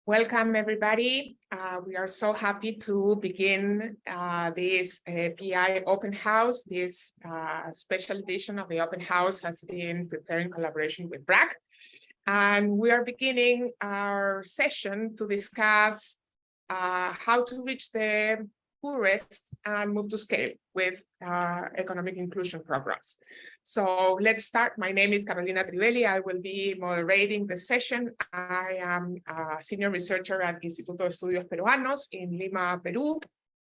Welcome, everybody. We are so happy to begin this PEI Open House. This special edition of the Open House has been prepared in collaboration with BRAC. And we are beginning our session to discuss how to reach the poorest and move to scale with economic inclusion programs. So let's start. My name is Carolina Trivelli. I will be moderating the session. I am a senior researcher at Instituto de Estudios Peruanos in Lima, Peru,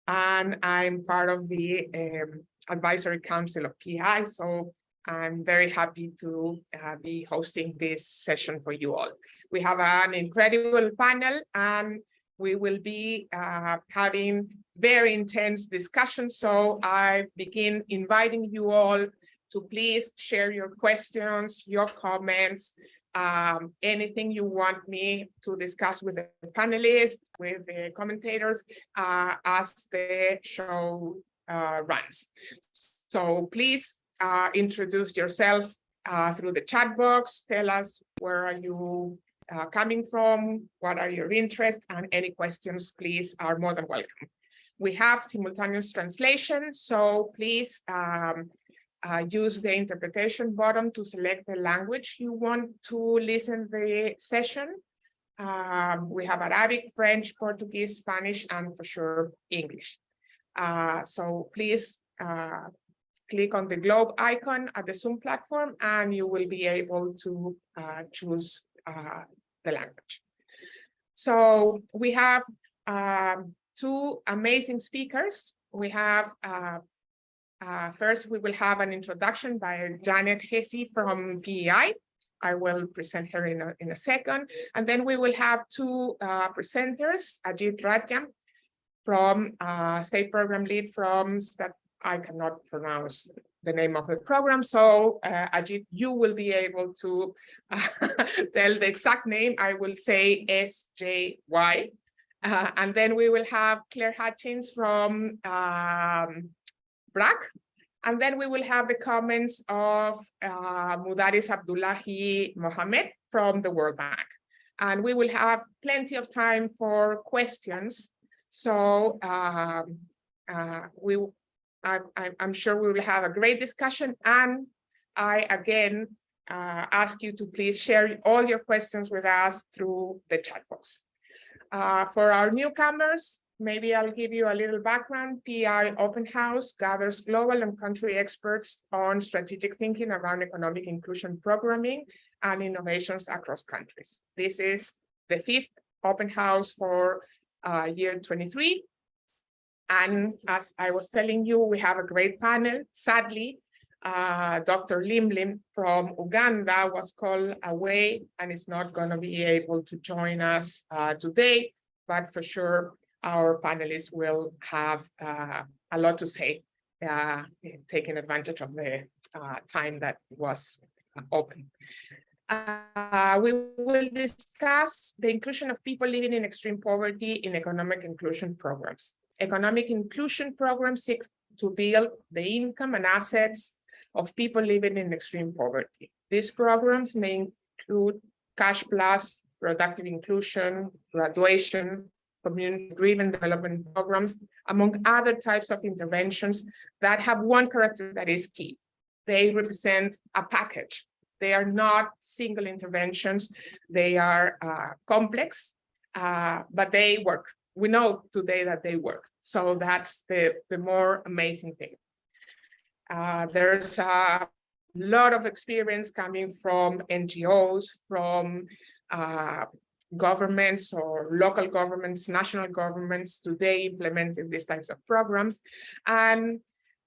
and I'm part of the advisory council of PEI. So I'm very happy to be hosting this session for you all. We have an incredible panel, and we will be having very intense discussions. So I begin inviting you all to please share your questions, your comments, anything you want me to discuss with the panelists, with the commentators, as the show runs. So please introduce yourself through the chat box. Tell us where are you coming from, what are your interests, and any questions, please, are more than welcome. We have simultaneous translation, so please use the interpretation button to select the language you want to listen the session. We have Arabic, French, Portuguese, Spanish, and for sure, English. So please click on the globe icon at the Zoom platform, and you will be able to choose the language. So we have two amazing speakers. We have first, we will have an introduction by Janet Hesse from PEI. I will present her in a second. And then we will have two presenters, Ajit Rajam from State Program Lead from I cannot pronounce the name of the program. So Ajit, you will be able to tell the exact name. I will say SJY. And then we will have Claire Hutchins from BRAC. And then we will have the comments of Mudaris Abdullahi Mohammed from the World Bank. And we will have plenty of time for questions. So I'm sure we will have a great discussion. And I, again, ask you to please share all your questions with us through the chat box. For our newcomers, maybe I'll give you a little background. PEI Open House gathers global and country experts on strategic thinking around economic inclusion programming and innovations across countries. This is the 5th Open House for year 23. And as I was telling you, we have a great panel. Sadly, Dr. Lim from Uganda was called away and is not going to be able to join us today, but for sure, our panelists will have a lot to say, taking advantage of the time that was open. We will discuss the inclusion of people living in extreme poverty in economic inclusion programs. Economic inclusion programs seek to build the income and assets of people living in extreme poverty. These programs may include cash plus, productive inclusion, graduation, community-driven development programs, among other types of interventions that have one character that is key. They represent a package. They are not single interventions. They are complex, but they work. We know today that they work. So that's the more amazing thing. There's a lot of experience coming from NGOs, from governments or local governments, national governments today implementing these types of programs. And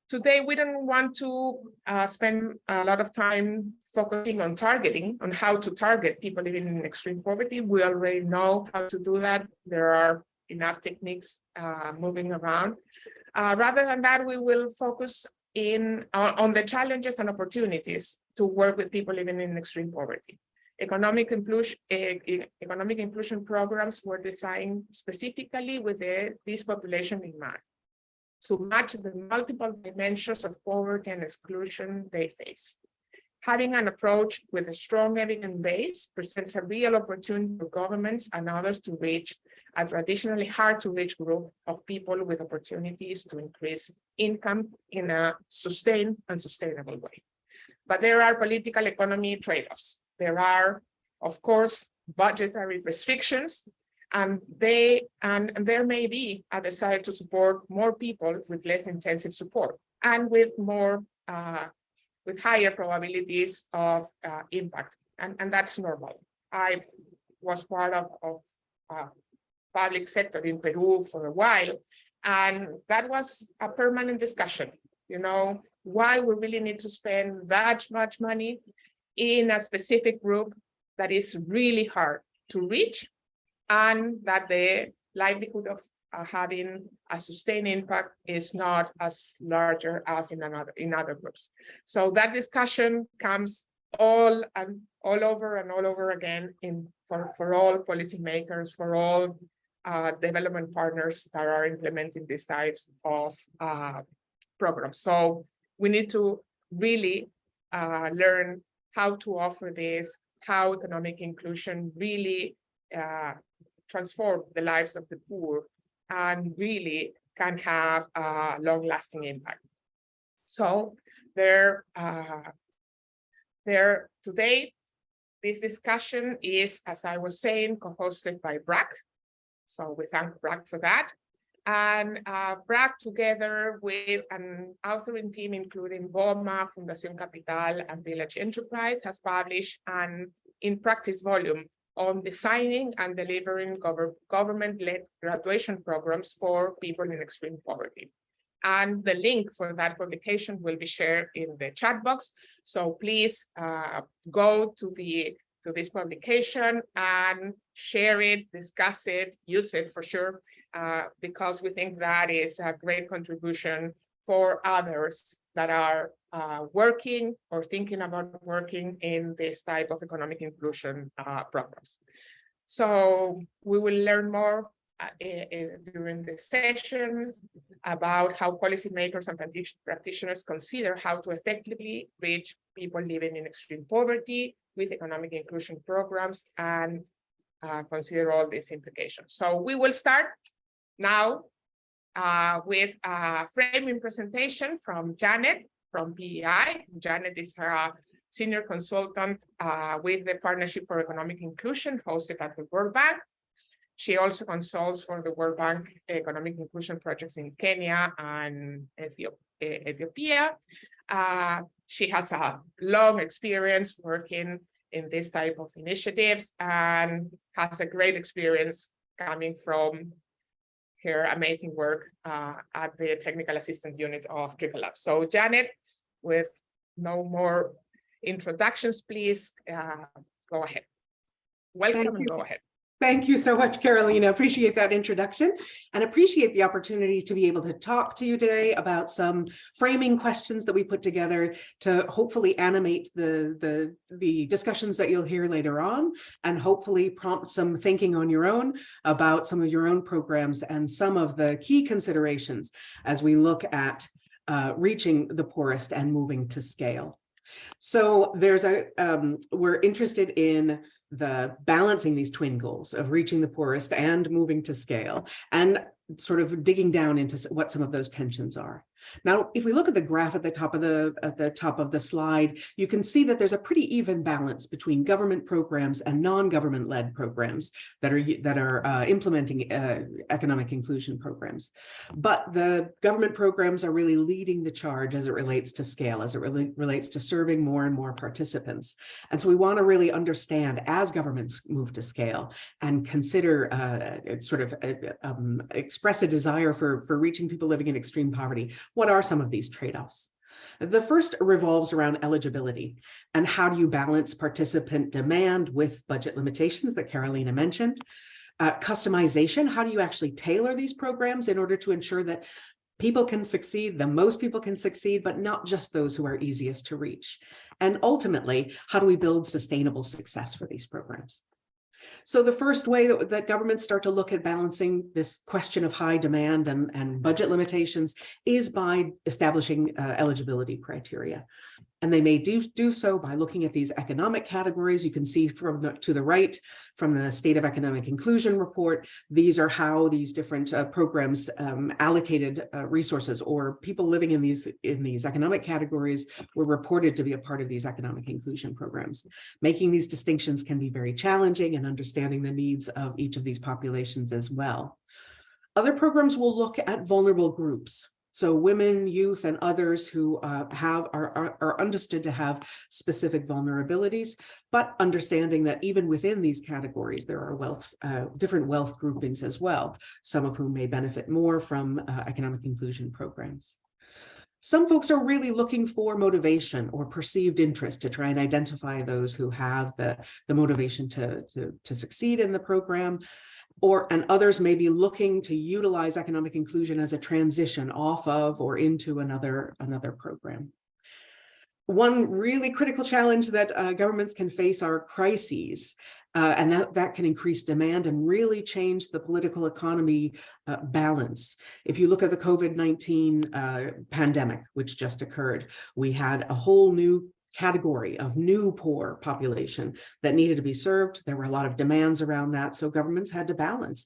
today we don't want to spend a lot of time focusing on targeting, on how to target people living in extreme poverty. We already know how to do that. There are enough techniques moving around. Rather than that, we will focus on the challenges and opportunities to work with people living in extreme poverty. Economic inclusion programs were designed specifically with this population in mind, to match the multiple dimensions of poverty and exclusion they face. Having an approach with a strong evidence base presents a real opportunity for governments and others to reach a traditionally hard to reach group of people with opportunities to increase income in a sustained and sustainable way. But there are political economy trade-offs. There are, of course, budgetary restrictions, and there may be a desire to support more people with less intensive support and with more with higher probabilities of impact, and that's normal. I was part of public sector in Peru for a while, and that was a permanent discussion. You know, why we really need to spend that much money in a specific group that is really hard to reach, and that the livelihood of having a sustained impact is not as larger as in other groups. So that discussion comes all over again for all policymakers, for all development partners that are implementing these types of programs. So we need to really learn how to offer this, how economic inclusion really transform the lives of the poor and really can have a long-lasting impact. So today, this discussion is, as I was saying, co-hosted by BRAC. So we thank BRAC for that. And BRAC, together with an authoring team, including BOMA, Fundación Capital, and Village Enterprise, has published an in-practice volume on designing and delivering government-led graduation programs for people in extreme poverty. And the link for that publication will be shared in the chat box. So please go to this publication and share it, discuss it, use it for sure, because we think that is a great contribution for others that are working or thinking about working in this type of economic inclusion programs. So we will learn more during this session about how policymakers and practitioners consider how to effectively reach people living in extreme poverty with economic inclusion programs and consider all these implications. So we will start now with a framing presentation from Janet from PEI. Janet is a senior consultant with the Partnership for Economic Inclusion hosted at the World Bank. She also consults for the World Bank economic inclusion projects in Kenya and Ethiopia. She has a long experience working in this type of initiatives and has a great experience coming from her amazing work at the Technical Assistance Unit of Triple-Up. So Janet, with no more introductions, please go ahead. Welcome and go ahead. Thank you so much, Carolina. Appreciate that introduction and appreciate the opportunity to be able to talk to you today about some framing questions that we put together to hopefully animate the discussions that you'll hear later on and hopefully prompt some thinking on your own about some of your own programs and some of the key considerations as we look at reaching the poorest and moving to scale. So there's we're interested in the balancing these twin goals of reaching the poorest and moving to scale and sort of digging down into what some of those tensions are. Now, if we look at the graph at the top of the slide, you can see that there's a pretty even balance between government programs and non-government led programs that are implementing economic inclusion programs. But the government programs are really leading the charge as it relates to scale, as it relates to serving more and more participants. And so we want to really understand as governments move to scale and consider express a desire for reaching people living in extreme poverty. What are some of these trade-offs? The first revolves around eligibility and how do you balance participant demand with budget limitations that Carolina mentioned. Customization, how do you actually tailor these programs in order to ensure that people can succeed, the most people can succeed, but not just those who are easiest to reach. And ultimately, how do we build sustainable success for these programs? So the first way that governments start to look at balancing this question of high demand and budget limitations is by establishing eligibility criteria. And they may do so by looking at these economic categories. You can see to the right from the State of Economic Inclusion report, these are how these different programs allocated resources, or people living in these economic categories were reported to be a part of these economic inclusion programs. Making these distinctions can be very challenging, and understanding the needs of each of these populations as well. Other programs will look at vulnerable groups. So women, youth, and others who are understood to have specific vulnerabilities, but understanding that even within these categories, there are different wealth groupings as well, some of whom may benefit more from economic inclusion programs. Some folks are really looking for motivation or perceived interest to try and identify those who have the motivation to succeed in the program. And others may be looking to utilize economic inclusion as a transition off of or into another program. One really critical challenge that governments can face are crises, and that can increase demand and really change the political economy balance. If you look at the COVID-19 pandemic, which just occurred, we had a whole new category of new poor population that needed to be served. There were a lot of demands around that, so governments had to balance.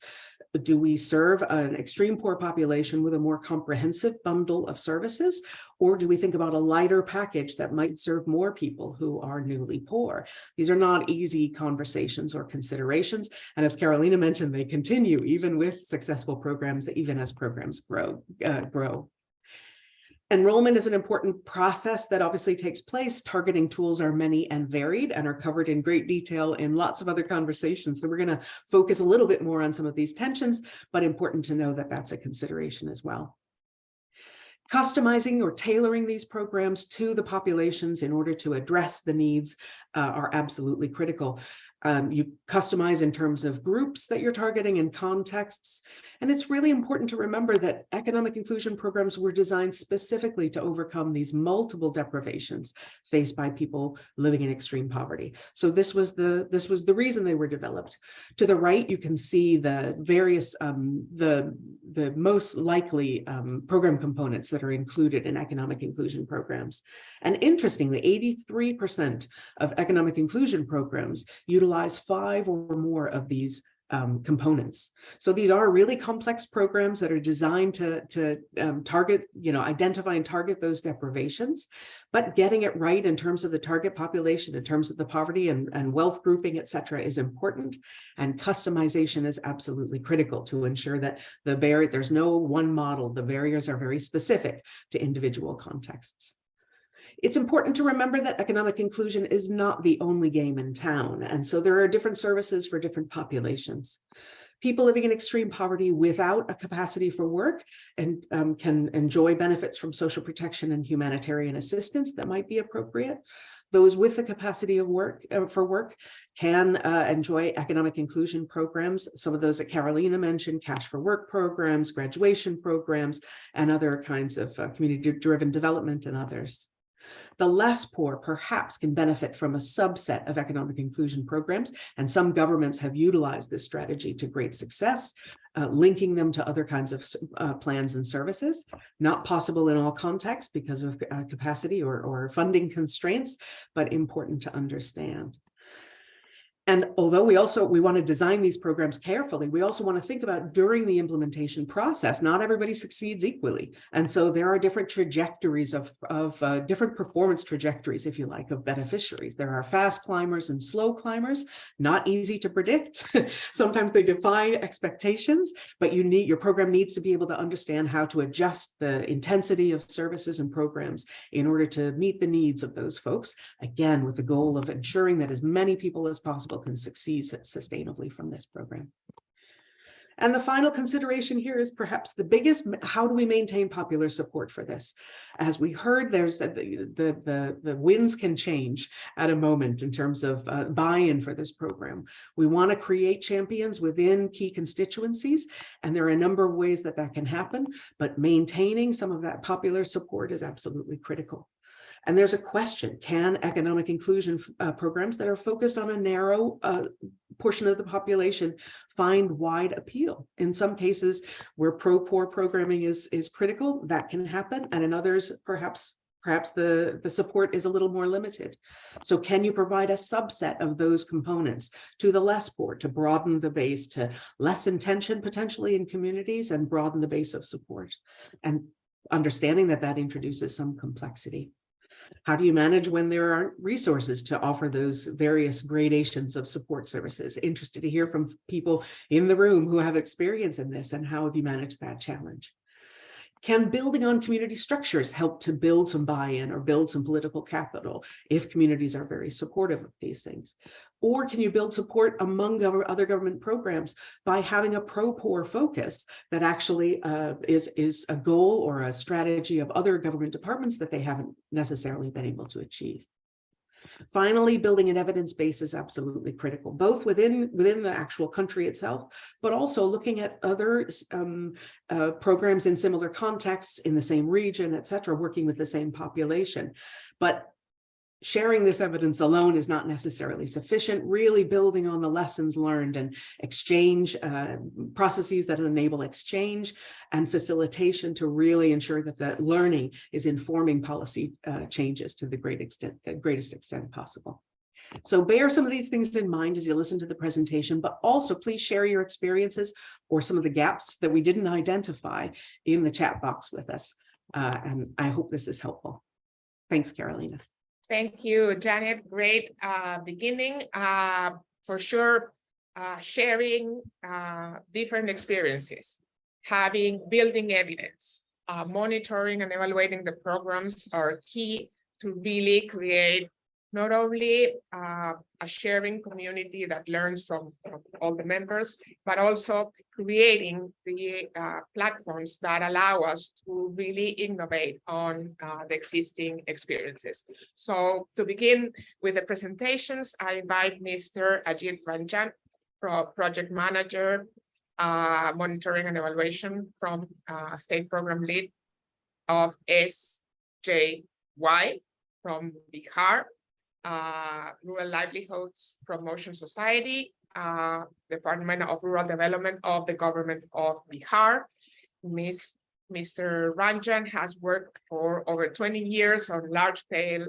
Do we serve an extreme poor population with a more comprehensive bundle of services, or do we think about a lighter package that might serve more people who are newly poor? These are not easy conversations or considerations, and as Carolina mentioned, they continue even with successful programs, even as programs grow. Enrollment is an important process that obviously takes place. Targeting tools are many and varied and are covered in great detail in lots of other conversations. So we're going to focus a little bit more on some of these tensions, but important to know that that's a consideration as well. Customizing or tailoring these programs to the populations in order to address the needs are absolutely critical. You customize in terms of groups that you're targeting and contexts. And it's really important to remember that economic inclusion programs were designed specifically to overcome these multiple deprivations faced by people living in extreme poverty. So this was the reason they were developed. To the right, you can see the various, the most likely program components that are included in economic inclusion programs. And interestingly, 83% of economic inclusion programs utilize 5 or more of these components. So these are really complex programs that are designed to target, identify and target those deprivations, but getting it right in terms of the target population, in terms of the poverty and wealth grouping, et cetera, is important. And customization is absolutely critical to ensure that there's no one model. The barriers are very specific to individual contexts. It's important to remember that economic inclusion is not the only game in town, and so there are different services for different populations. People living in extreme poverty without a capacity for work and can enjoy benefits from social protection and humanitarian assistance that might be appropriate. Those with the capacity of for work can enjoy economic inclusion programs. Some of those that Carolina mentioned, cash for work programs, graduation programs, and other kinds of community-driven development and others. The less poor perhaps can benefit from a subset of economic inclusion programs, and some governments have utilized this strategy to great success, linking them to other kinds of plans and services. Not possible in all contexts because of capacity or funding constraints, but important to understand. And although we want to design these programs carefully, we also want to think about during the implementation process, not everybody succeeds equally. And so there are different trajectories of different performance trajectories, if you like, of beneficiaries. There are fast climbers and slow climbers, not easy to predict. Sometimes they defy expectations, but your program needs to be able to understand how to adjust the intensity of services and programs in order to meet the needs of those folks, again, with the goal of ensuring that as many people as possible can succeed sustainably from this program. And the final consideration here is perhaps the biggest: how do we maintain popular support for this? As we heard, there's the winds can change at a moment in terms of buy-in for this program. We want to create champions within key constituencies, and there are a number of ways that can happen, but maintaining some of that popular support is absolutely critical. And there's a question: can economic inclusion programs that are focused on a narrow portion of the population find wide appeal? In some cases where pro-poor programming is critical, that can happen. And in others, perhaps perhaps the support is a little more limited. So can you provide a subset of those components to the less poor to broaden the base, to lessen tension potentially in communities and broaden the base of support? And understanding that that introduces some complexity. How do you manage when there aren't resources to offer those various gradations of support services? Interested to hear from people in the room who have experience in this, and how have you managed that challenge? Can building on community structures help to build some buy-in or build some political capital if communities are very supportive of these things? Or can you build support among other government programs by having a pro-poor focus that actually is a goal or a strategy of other government departments that they haven't necessarily been able to achieve? Finally, building an evidence base is absolutely critical, both within the actual country itself, but also looking at other programs in similar contexts in the same region, et cetera, working with the same population. But sharing this evidence alone is not necessarily sufficient. Really building on the lessons learned and exchange processes that enable exchange and facilitation to really ensure that the learning is informing policy changes to the greatest extent possible. So bear some of these things in mind as you listen to the presentation, but also please share your experiences or some of the gaps that we didn't identify in the chat box with us. And I hope this is helpful. Thanks, Carolina. Thank you, Janet. Great beginning. For sure, sharing different experiences, building evidence, monitoring and evaluating the programs are key to really create not only a sharing community that learns from all the members, but also creating the platforms that allow us to really innovate on the existing experiences. So to begin with the presentations, I invite Mr. Ajit Ranjan, Project Manager, Monitoring and Evaluation from State Program Lead of S2E5 from Bihar, Rural Livelihoods Promotion Society, Department of Rural Development of the Government of Bihar. Mr. Ranjan has worked for over 20 years on large-scale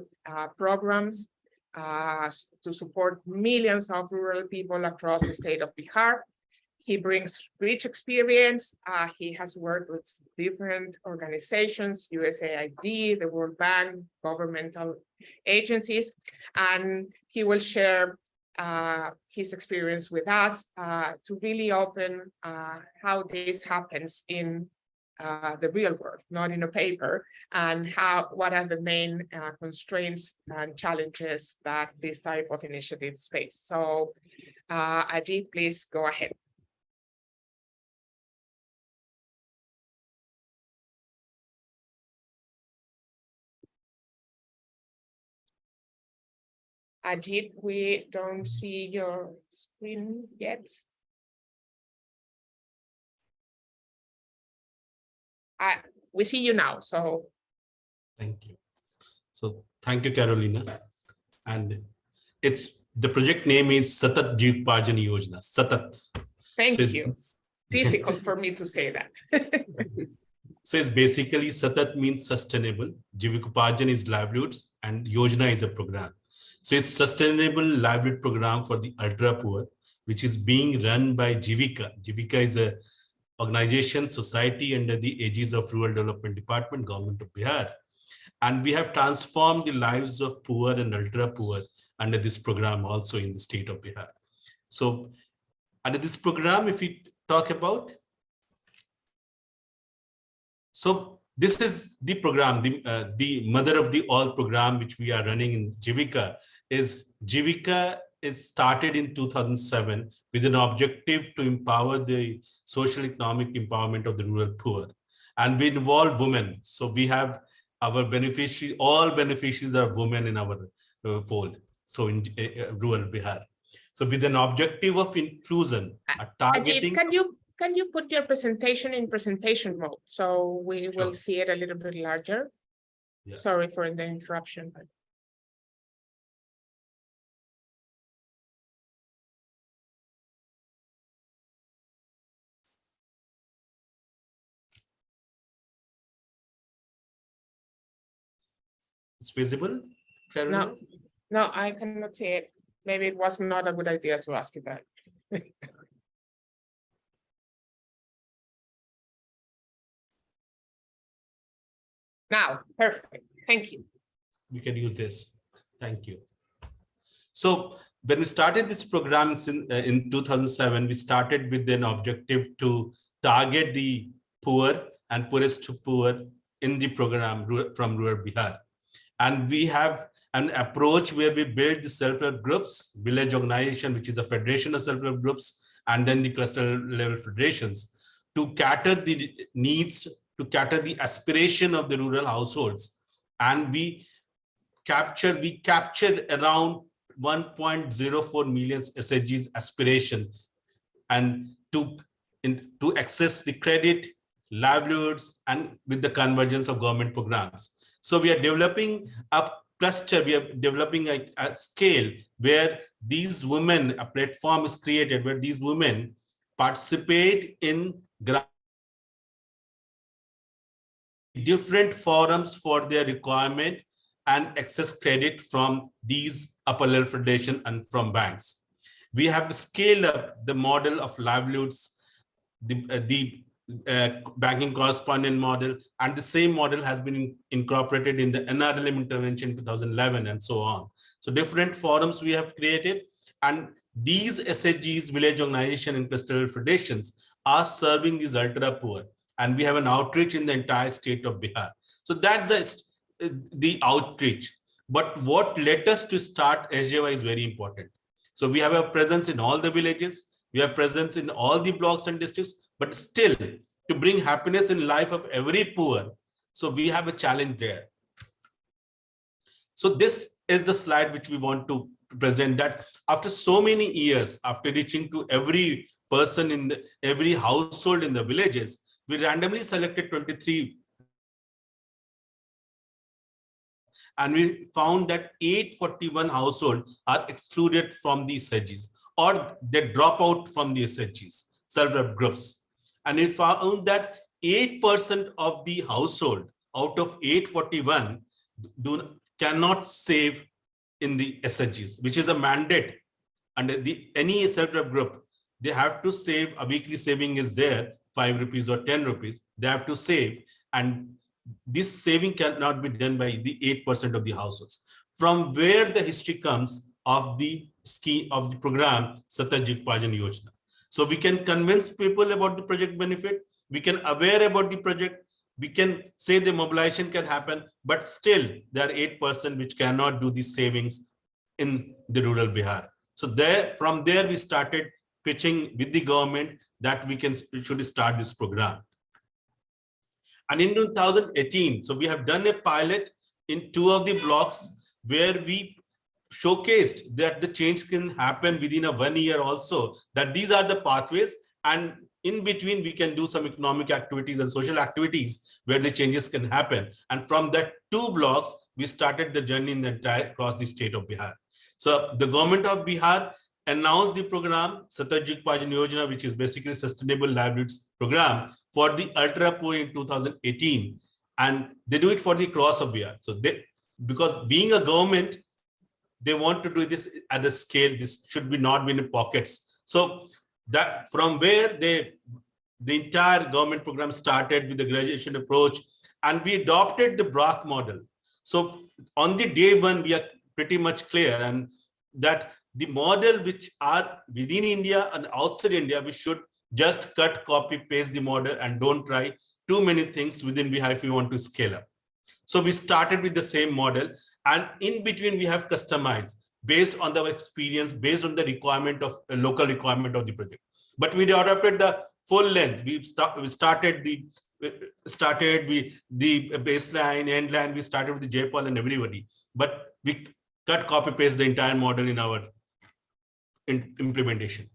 programs to support millions of rural people across the state of Bihar. He brings rich experience. He has worked with different organizations, USAID, the World Bank, governmental agencies, and he will share his experience with us to really open how this happens in the real world, not in a paper, and what are the main constraints and challenges that this type of initiatives face. So Ajit, please go ahead. Ajit, we don't see your screen yet. We see you now, so. Thank you. So thank you, Carolina. And the project name is Satat Jivikoparjan Yojana, Satat. Thank you. Difficult for me to say that. So it's basically Satat means sustainable, Jivikoparjan is livelihoods, and Yojana is a program. So it's sustainable livelihood program for the ultra poor, which is being run by Jivika. Jivika is a organization, society under the aegis of Rural Development Department, Government of Bihar. And we have transformed the lives of poor and ultra poor under this program also in the state of Bihar. So under this program, if we talk about, so this is the program, the mother of the all program which we are running in Jivika is started in 2007 with an objective to empower the social economic empowerment of the rural poor. And we involve women. So we have our beneficiaries, all beneficiaries are women in our fold. So in rural Bihar. So with an objective of inclusion, targeting. Ajit, can you put your presentation in presentation mode so we will see it a little bit larger? Yeah. Sorry for the interruption. But... It's feasible, Carolina? No, I cannot see it. Maybe it was not a good idea to ask you that. Now, perfect. Thank you. We can use this. Thank you. So when we started this program in 2007, we started with an objective to target the poor and poorest to poor in the program from rural Bihar. And we have an approach where we build the self-help groups, village organization, which is a federation of self-help groups, and then the cluster level federations to cater the needs, to cater the aspiration of the rural households. And we captured around 1.04 million SHGs aspiration and to access the credit, livelihoods, and with the convergence of government programs. So we are developing a cluster, we are developing a scale where these women, a platform is created where these women participate in different forums for their requirement and access credit from these upper level federation and from banks. We have scaled up the model of livelihoods, the banking correspondent model, and the same model has been incorporated in the NRLM intervention in 2011 and so on. So different forums we have created, and these SHGs, village organization and cluster federations, are serving these ultra poor, and we have an outreach in the entire state of Bihar. So that's the outreach. But what led us to start SJY is very important. So we have a presence in all the villages, we have presence in all the blocks and districts, but still to bring happiness in life of every poor. So we have a challenge there. So this is the slide which we want to present, that after so many years, after reaching to every person in every household in the villages, we randomly selected 23 and we found that 841 households are excluded from the SHGs, or they drop out from the SHGs, self-help groups. And we found that 8% of the household out of 841 cannot save in the SHGs, which is a mandate. Under any self-help group, they have to save, a weekly saving is there, 5 rupees or 10 rupees, they have to save. And this saving cannot be done by the 8% of the households. From where the history comes of the scheme of the program, Satyajit Pajan Yojana. So we can convince people about the project benefit, we can aware about the project, we can say the mobilization can happen, but still there are 8% which cannot do the savings in the rural Bihar. So from there we started pitching with the government that we should start this program. And in 2018, so we have done a pilot in 2 of the blocks where we showcased that the change can happen within a 1 year also, that these are the pathways, and in between we can do some economic activities and social activities where the changes can happen. And from that 2 blocks, we started the journey in the entire across the state of Bihar. So the government of Bihar announced the program Satyajit Pajan Yojana, which is basically sustainable livelihoods program for the ultra poor in 2018, and they do it for the cross of Bihar. So because being a government, they want to do this at a scale. This should be not be in pockets. So that from where the entire government program started with the graduation approach, and we adopted the block model. So on the day 1, we are pretty much clear, and that the model which are within India and outside India, we should just cut, copy, paste the model and don't try too many things within Bihar if we want to scale up. So we started with the same model, and in between we have customized based on our experience, based on the requirement of local requirement of the project. But we adopted the full length. We started the baseline, end line, we started with the Jaipal and everybody, but we cut, copy, paste the entire model in our implementation.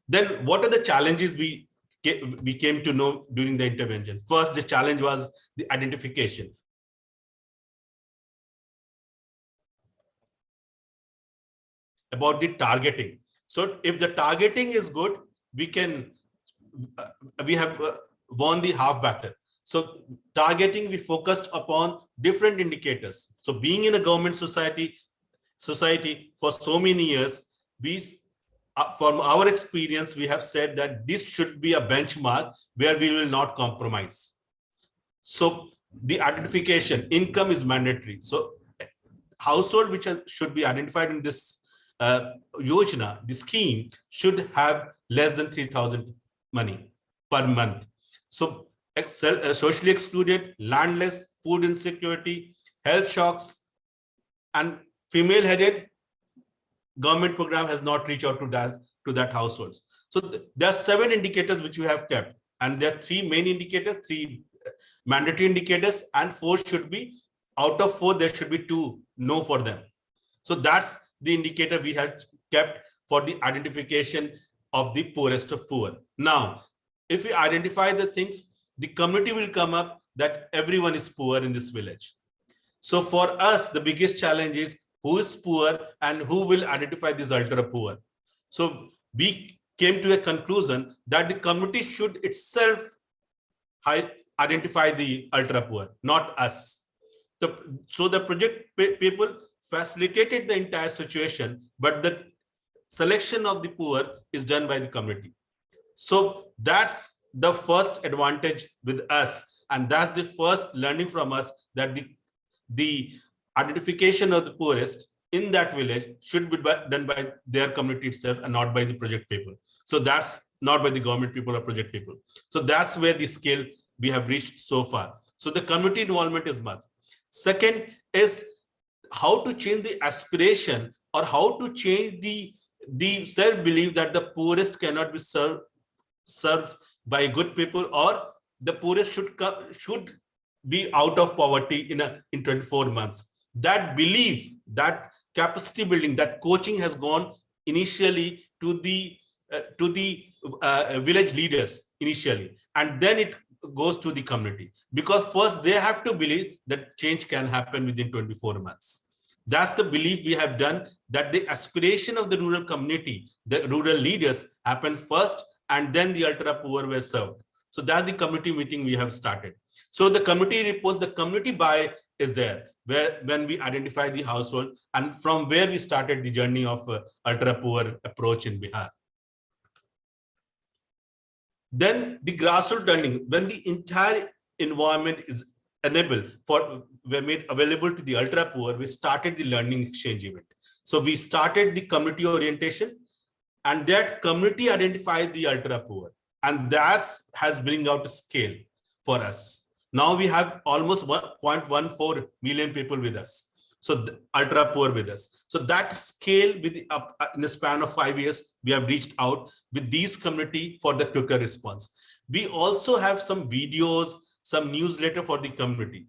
Then what are the challenges we came to know during the intervention? First, the challenge was the identification. About the targeting. So if the targeting is good, we have won the half battle. So targeting, we focused upon different indicators. So being in a government society for so many years, we, from our experience, we have said that this should be a benchmark where we will not compromise. So the identification, income is mandatory. So household which should be identified in this Yojana, the scheme, should have less than 3,000 money per month. So socially excluded, landless, food insecurity, health shocks, and female-headed, government program has not reached out to that households. So there are 7 indicators which we have kept, and there are 3 main indicators, 3 mandatory indicators, and 4 should be, out of 4 there should be 2 no for them. So that's the indicator we have kept for the identification of the poorest of poor. Now, if we identify the things, the community will come up that everyone is poor in this village. So for us, the biggest challenge is who is poor and who will identify this ultra poor. So we came to a conclusion that the community should itself identify the ultra poor, not us. So the project people facilitated the entire situation, but the selection of the poor is done by the community. So that's the first advantage with us, and that's the first learning from us, that the identification of the poorest in that village should be done by their community itself and not by the project people. So that's not by the government people or project people. So that's where the scale we have reached so far. So the community involvement is much. Second is how to change the aspiration, or how to change the self-belief that the poorest cannot be served by good people, or the poorest should be out of poverty in 24 months. That belief, that capacity building, that coaching has gone initially to the village leaders initially, and then it goes to the community, because first they have to believe that change can happen within 24 months. That's the belief we have done, that the aspiration of the rural community, the rural leaders, happen first, and then the ultra poor were served. So that's the community meeting we have started. So the community reports, the community buy is there, where when we identify the household, and from where we started the journey of ultra poor approach in Bihar. Then the grassroots learning, when the entire environment is enabled were made available to the ultra poor, we started the learning exchange event. So we started the community orientation, and that community identified the ultra poor, and that has bring out a scale for us. Now we have almost 1.14 million people with us. So the ultra poor with us. So that scale in a span of 5 years, we have reached out with these community for the quicker response. We also have some videos, some newsletter for the community,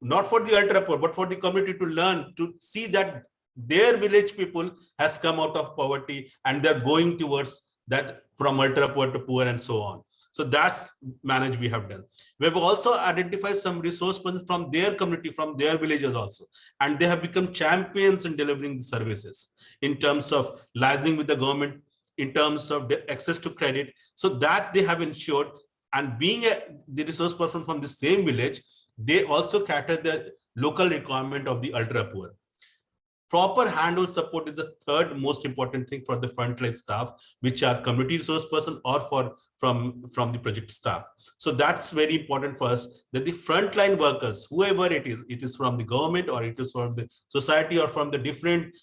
not for the ultra poor, but for the community to learn, to see that their village people has come out of poverty and they're going towards that, from ultra poor to poor and so on. So that's managed we have done. We've also identified some resource persons from their community, from their villages also, and they have become champions in delivering the services in terms of liaising with the government, in terms of the access to credit, so that they have ensured. And being the resource person from the same village, they also cater the local requirement of the ultra poor. Proper handover support is the third most important thing for the frontline staff, which are community resource person or from the project staff. So that's very important for us, that the frontline workers, whoever it is from the government, or it is from the society, or from the different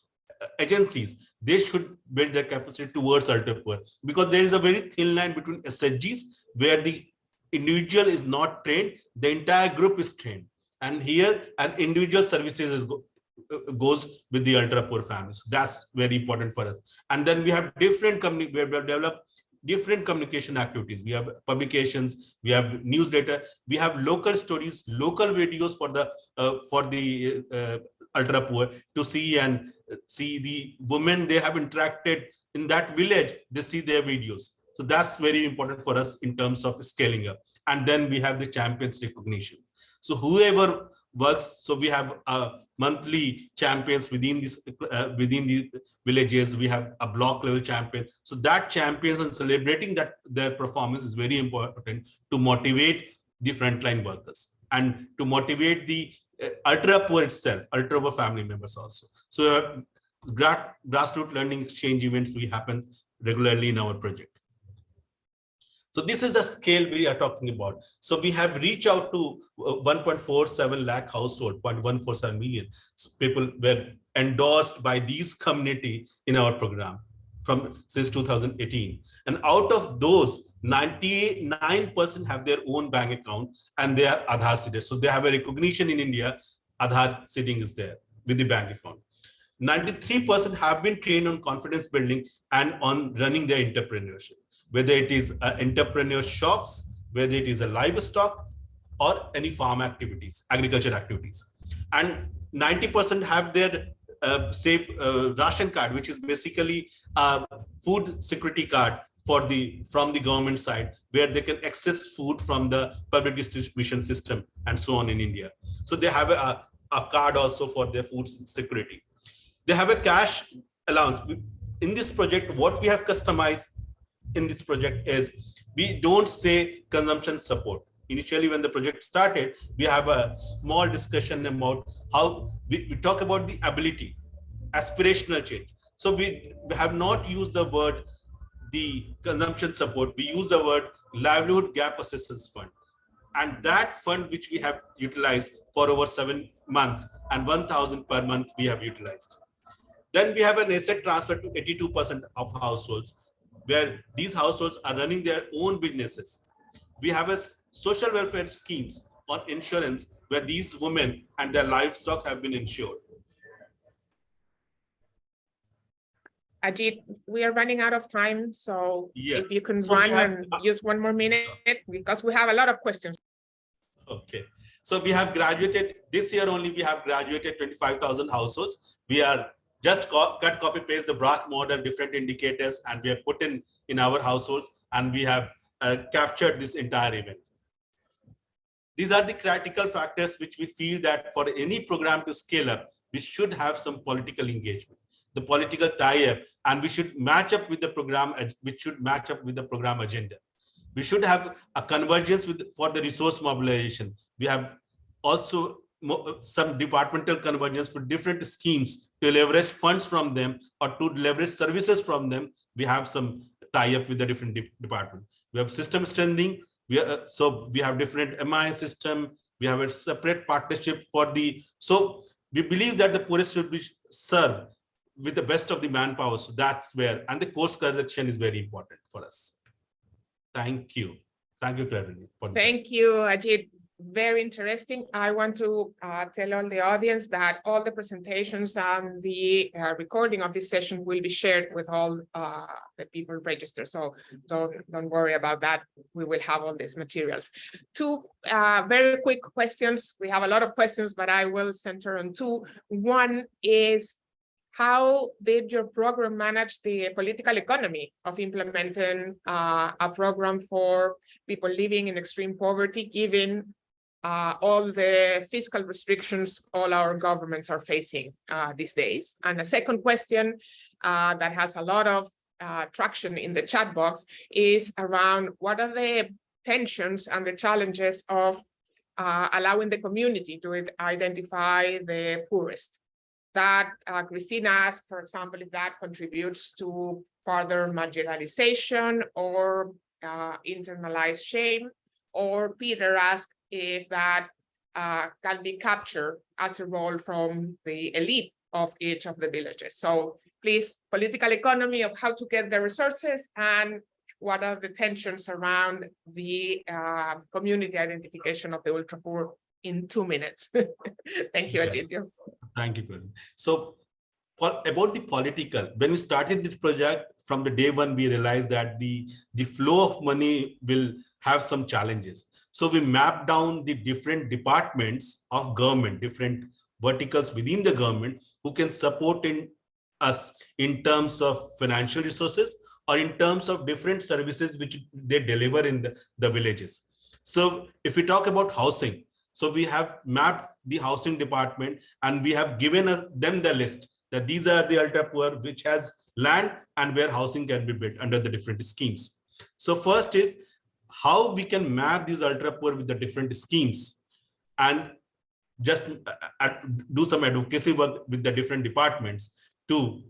agencies, they should build their capacity towards ultra poor, because there is a very thin line between SHGs, where the individual is not trained, the entire group is trained, and here an individual services goes with the ultra poor families. That's very important for us. And then we have we have developed different communication activities. We have publications, we have newsletter, we have local stories, local videos for the ultra poor to see the women they have interacted in that village. They see their videos. So that's very important for us in terms of scaling up. And then we have the champions recognition. So whoever works, so we have monthly champions within the villages. We have a block level champion. So that champions and celebrating that their performance is very important to motivate the frontline workers and to motivate the ultra poor itself, ultra poor family members also. So grassroots learning exchange events we happen regularly in our project. So this is the scale we are talking about. So we have reached out to 1.47 lakh household, 0.147 million people were endorsed by these community in our program since 2018. And out of those, 99% have their own bank account and they are Aadhaar seated. So they have a recognition in India, Aadhaar seating is there with the bank account. 93% have been trained on confidence building and on running their entrepreneurship, whether it is entrepreneur shops, whether it is a livestock or any farm activities, agriculture activities. And 90% have their ration card, which is basically a food security card from the government side, where they can access food from the public distribution system and so on in India. So they have a card also for their food security. They have a cash allowance. In this project, what we have customized in this project is we don't say consumption support. Initially, when the project started, we have a small discussion about how we talk about the ability, aspirational change. So we have not used the word the consumption support. We use the word livelihood gap assistance fund. And that fund, which we have utilized for over 7 months and 1,000 per month we have utilized. Then we have an asset transfer to 82% of households, where these households are running their own businesses. We have a social welfare schemes on insurance where these women and their livestock have been insured. Ajit, we are running out of time, so yeah. If you can and use 1 more minute, because we have a lot of questions. Okay, so we have graduated, this year only we have graduated 25,000 households. We are just cut, copy, paste the BRAC model, different indicators, and we have put in our households, and we have captured this entire event. These are the critical factors which we feel that for any program to scale up, we should have some political engagement, the political tie-up, and we should match up with the program, which should match up with the program agenda. We should have a convergence for the resource mobilization. We have also some departmental convergence for different schemes to leverage funds from them or to leverage services from them. We have some tie-up with the different departments. We have system strengthening. So we have different MI system. We have a separate partnership for so we believe that the poorest should be served with the best of the manpower. So that's where, and the course correction is very important for us. Thank you. Thank you, Caroline. Thank you, Ajit. Very interesting. I want to tell all the audience that all the presentations and the recording of this session will be shared with all the people registered. So don't worry about that. We will have all these materials. 2 very quick questions. We have a lot of questions, but I will center on 2. One is, how did your program manage the political economy of implementing a program for people living in extreme poverty, given all the fiscal restrictions all our governments are facing these days? And a second question that has a lot of traction in the chat box is around what are the tensions and the challenges of allowing the community to identify the poorest. That Christina asked, for example, if that contributes to further marginalization or internalized shame, or Peter asked if that can be captured as a role from the elite of each of the villages. So please, political economy of how to get the resources and what are the tensions around the community identification of the ultra poor in 2 minutes. Thank you, Ajit. Yes. Thank you, Karan. So about the political, when we started this project, from the day one, we realized that the flow of money will have some challenges. So we mapped down the different departments of government, different verticals within the government who can support us in terms of financial resources or in terms of different services which they deliver in the villages. So if we talk about housing, so we have mapped the housing department and we have given them the list that these are the ultra poor which has land and where housing can be built under the different schemes. So first is how we can map these ultra poor with the different schemes and just do some advocacy work with the different departments to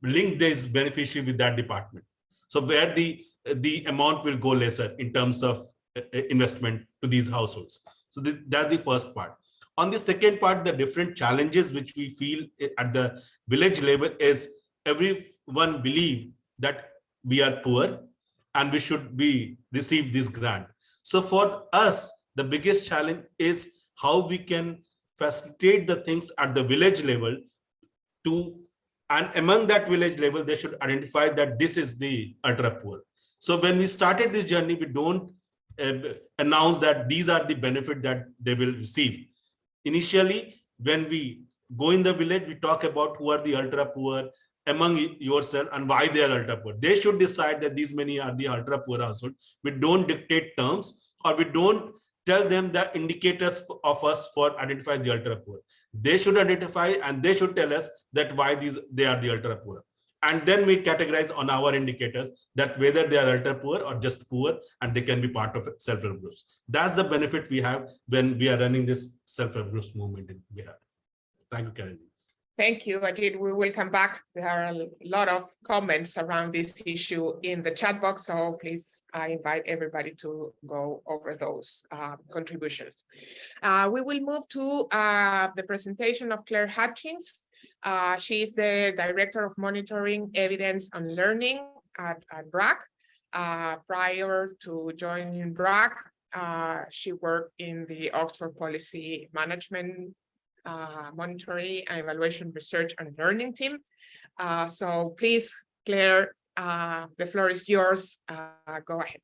link this beneficiary with that department. So where the amount will go lesser in terms of investment to these households. So that's the first part. On the second part, the different challenges which we feel at the village level is everyone believe that we are poor and we should receive this grant. So for us, the biggest challenge is how we can facilitate the things at the village level and among that village level, they should identify that this is the ultra poor. So when we started this journey, we don't announce that these are the benefit that they will receive. Initially, when we go in the village, we talk about who are the ultra poor among yourself and why they are ultra poor. They should decide that these many are the ultra poor household. We don't dictate terms, or we don't tell them the indicators of us for identifying the ultra poor. They should identify and they should tell us that why they are the ultra poor. And then we categorize on our indicators that whether they are ultra poor or just poor, and they can be part of self-help groups. That's the benefit we have when we are running this self-help groups movement in Bihar. Thank you, Karen. Thank you, Ajit. We will come back. There are a lot of comments around this issue in the chat box, so please, I invite everybody to go over those contributions. We will move to the presentation of Claire Hutchins. She is the Director of Monitoring, Evidence and Learning at BRAC. Prior to joining BRAC, she worked in the Oxford Policy Management Monitoring and Evaluation Research and Learning team. So please, Claire, the floor is yours. Go ahead.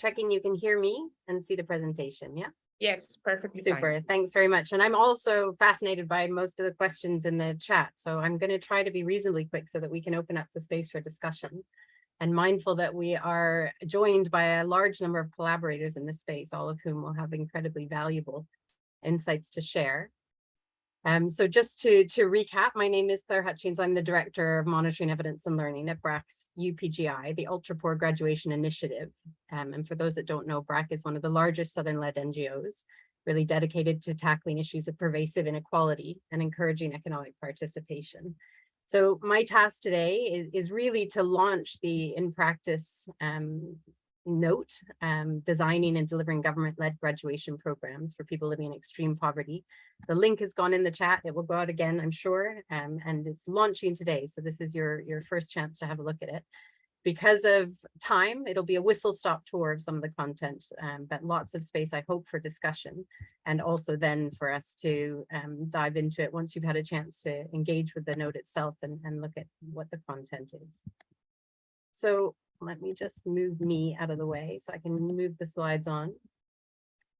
Checking you can hear me and see the presentation, yeah? Yes, perfectly Super, fine. thanks very much. And I'm also fascinated by most of the questions in the chat. So I'm going to try to be reasonably quick so that we can open up the space for discussion. And mindful that we are joined by a large number of collaborators in this space, all of whom will have incredibly valuable insights to share. So just to recap, my name is Claire Hutchins. I'm the Director of Monitoring Evidence and Learning at BRAC's UPGI, the Ultra Poor Graduation Initiative. And for those that don't know, BRAC is one of the largest Southern-led NGOs, really dedicated to tackling issues of pervasive inequality and encouraging economic participation. So my task today is really to launch the In Practice note, designing and delivering government-led graduation programs for people living in extreme poverty. The link has gone in the chat. It will go out again, I'm sure, and it's launching today. So this is your first chance to have a look at it. Because of time, it'll be a whistle-stop tour of some of the content, but lots of space, I hope, for discussion, and also then for us to dive into it once you've had a chance to engage with the note itself and look at what the content is. So let me just move me out of the way so I can move the slides on.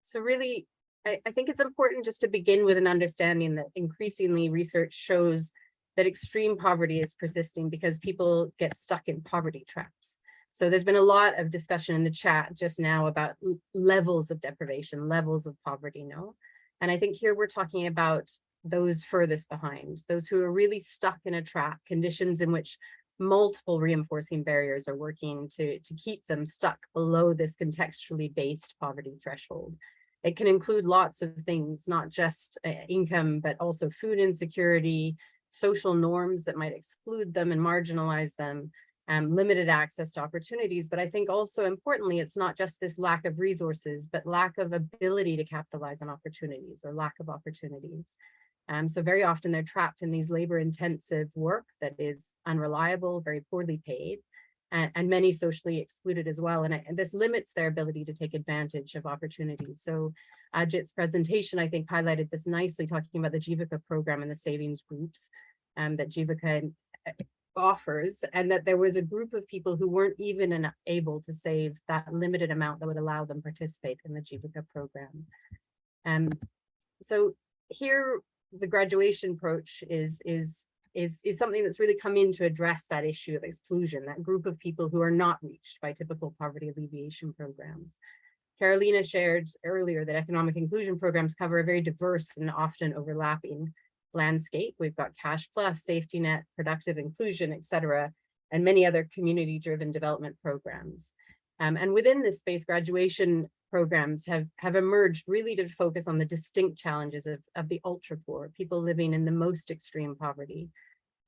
So really, I think it's important just to begin with an understanding that increasingly research shows that extreme poverty is persisting because people get stuck in poverty traps. So there's been a lot of discussion in the chat just now about levels of deprivation, levels of poverty, no? And I think here we're talking about those furthest behind, those who are really stuck in a trap, conditions in which multiple reinforcing barriers are working to keep them stuck below this contextually based poverty threshold. It can include lots of things, not just income, but also food insecurity, social norms that might exclude them and marginalize them, limited access to opportunities. But I think also importantly, it's not just this lack of resources, but lack of ability to capitalize on opportunities or lack of opportunities. So very often they're trapped in these labor-intensive work that is unreliable, very poorly paid, and many socially excluded as well. And this limits their ability to take advantage of opportunities. So Ajit's presentation, I think, highlighted this nicely, talking about the Jivika program and the savings groups that Jivika offers, and that there was a group of people who weren't even able to save that limited amount that would allow them to participate in the Jivika program. So here, the graduation approach is something that's really come in to address that issue of exclusion, that group of people who are not reached by typical poverty alleviation programs. Carolina shared earlier that economic inclusion programs cover a very diverse and often overlapping landscape. We've got Cash Plus, Safety Net, Productive Inclusion, et cetera, and many other community-driven development programs. And within this space, graduation programs have emerged really to focus on the distinct challenges of the ultra poor, people living in the most extreme poverty.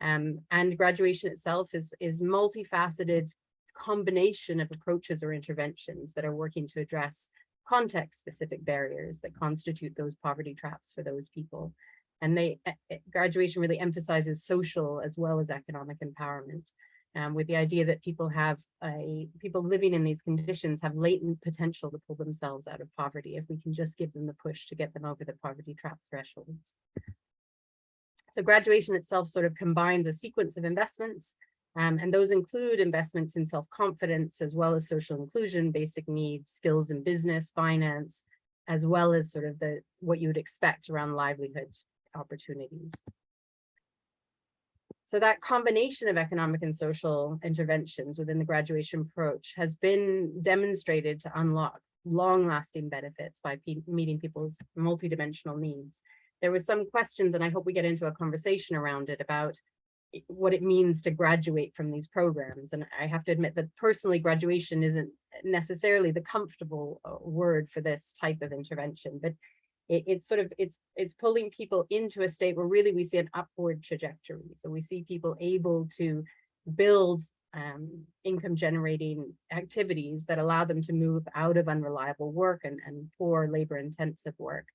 And graduation itself is multifaceted combination of approaches or interventions that are working to address context-specific barriers that constitute those poverty traps for those people. And graduation really emphasizes social as well as economic empowerment, with the idea that people living in these conditions have latent potential to pull themselves out of poverty if we can just give them the push to get them over the poverty trap thresholds. So graduation itself sort of combines a sequence of investments, and those include investments in self-confidence as well as social inclusion, basic needs, skills in business, finance, as well as sort of what you would expect around livelihood opportunities. So that combination of economic and social interventions within the graduation approach has been demonstrated to unlock long-lasting benefits by meeting people's multidimensional needs. There was some questions, and I hope we get into a conversation around it, about what it means to graduate from these programs. And I have to admit that personally, graduation isn't necessarily the comfortable word for this type of intervention, but it's pulling people into a state where really we see an upward trajectory. So we see people able to build income generating activities that allow them to move out of unreliable work and poor labor intensive work.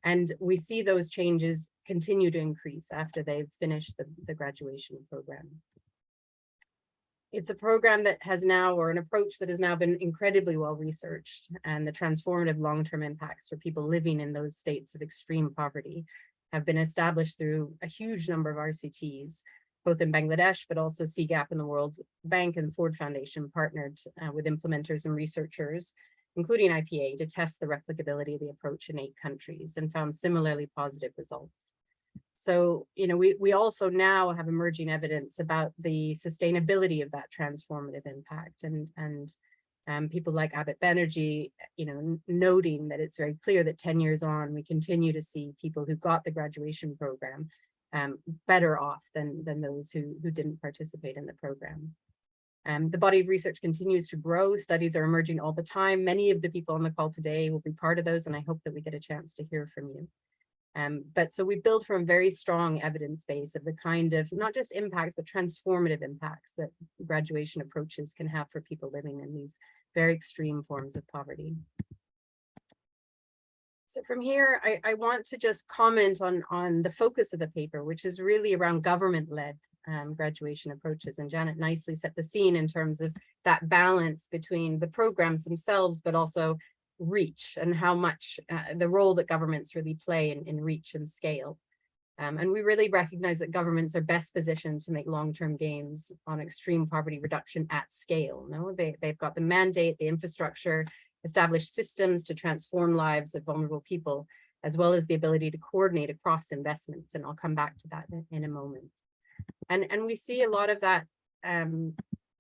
And we see those changes continue to increase after they've finished the graduation program. It's a program that has now, or an approach that has now been incredibly well researched, and the transformative long-term impacts for people living in those states of extreme poverty have been established through a huge number of RCTs, both in Bangladesh, but also CGAP and the World Bank and the Ford Foundation partnered with implementers and researchers, including IPA, to test the replicability of the approach in 8 countries and found similarly positive results. So, we also now have emerging evidence about the sustainability of that transformative impact, and people like Abid Banerjee, noting that it's very clear that 10 years on, we continue to see people who got the graduation program better off than those who didn't participate in the program. The body of research continues to grow. Studies are emerging all the time. Many of the people on the call today will be part of those, and I hope that we get a chance to hear from you. But so we build from a very strong evidence base of the kind of not just impacts, but transformative impacts that graduation approaches can have for people living in these very extreme forms of poverty. So from here, I want to just comment on the focus of the paper, which is really around government-led graduation approaches. And Janet nicely set the scene in terms of that balance between the programs themselves, but also reach and how much the role that governments really play in reach and scale. And we really recognize that governments are best positioned to make long-term gains on extreme poverty reduction at scale. They've got the mandate, the infrastructure, established systems to transform lives of vulnerable people, as well as the ability to coordinate across investments. And I'll come back to that in a moment. And we see a lot of that.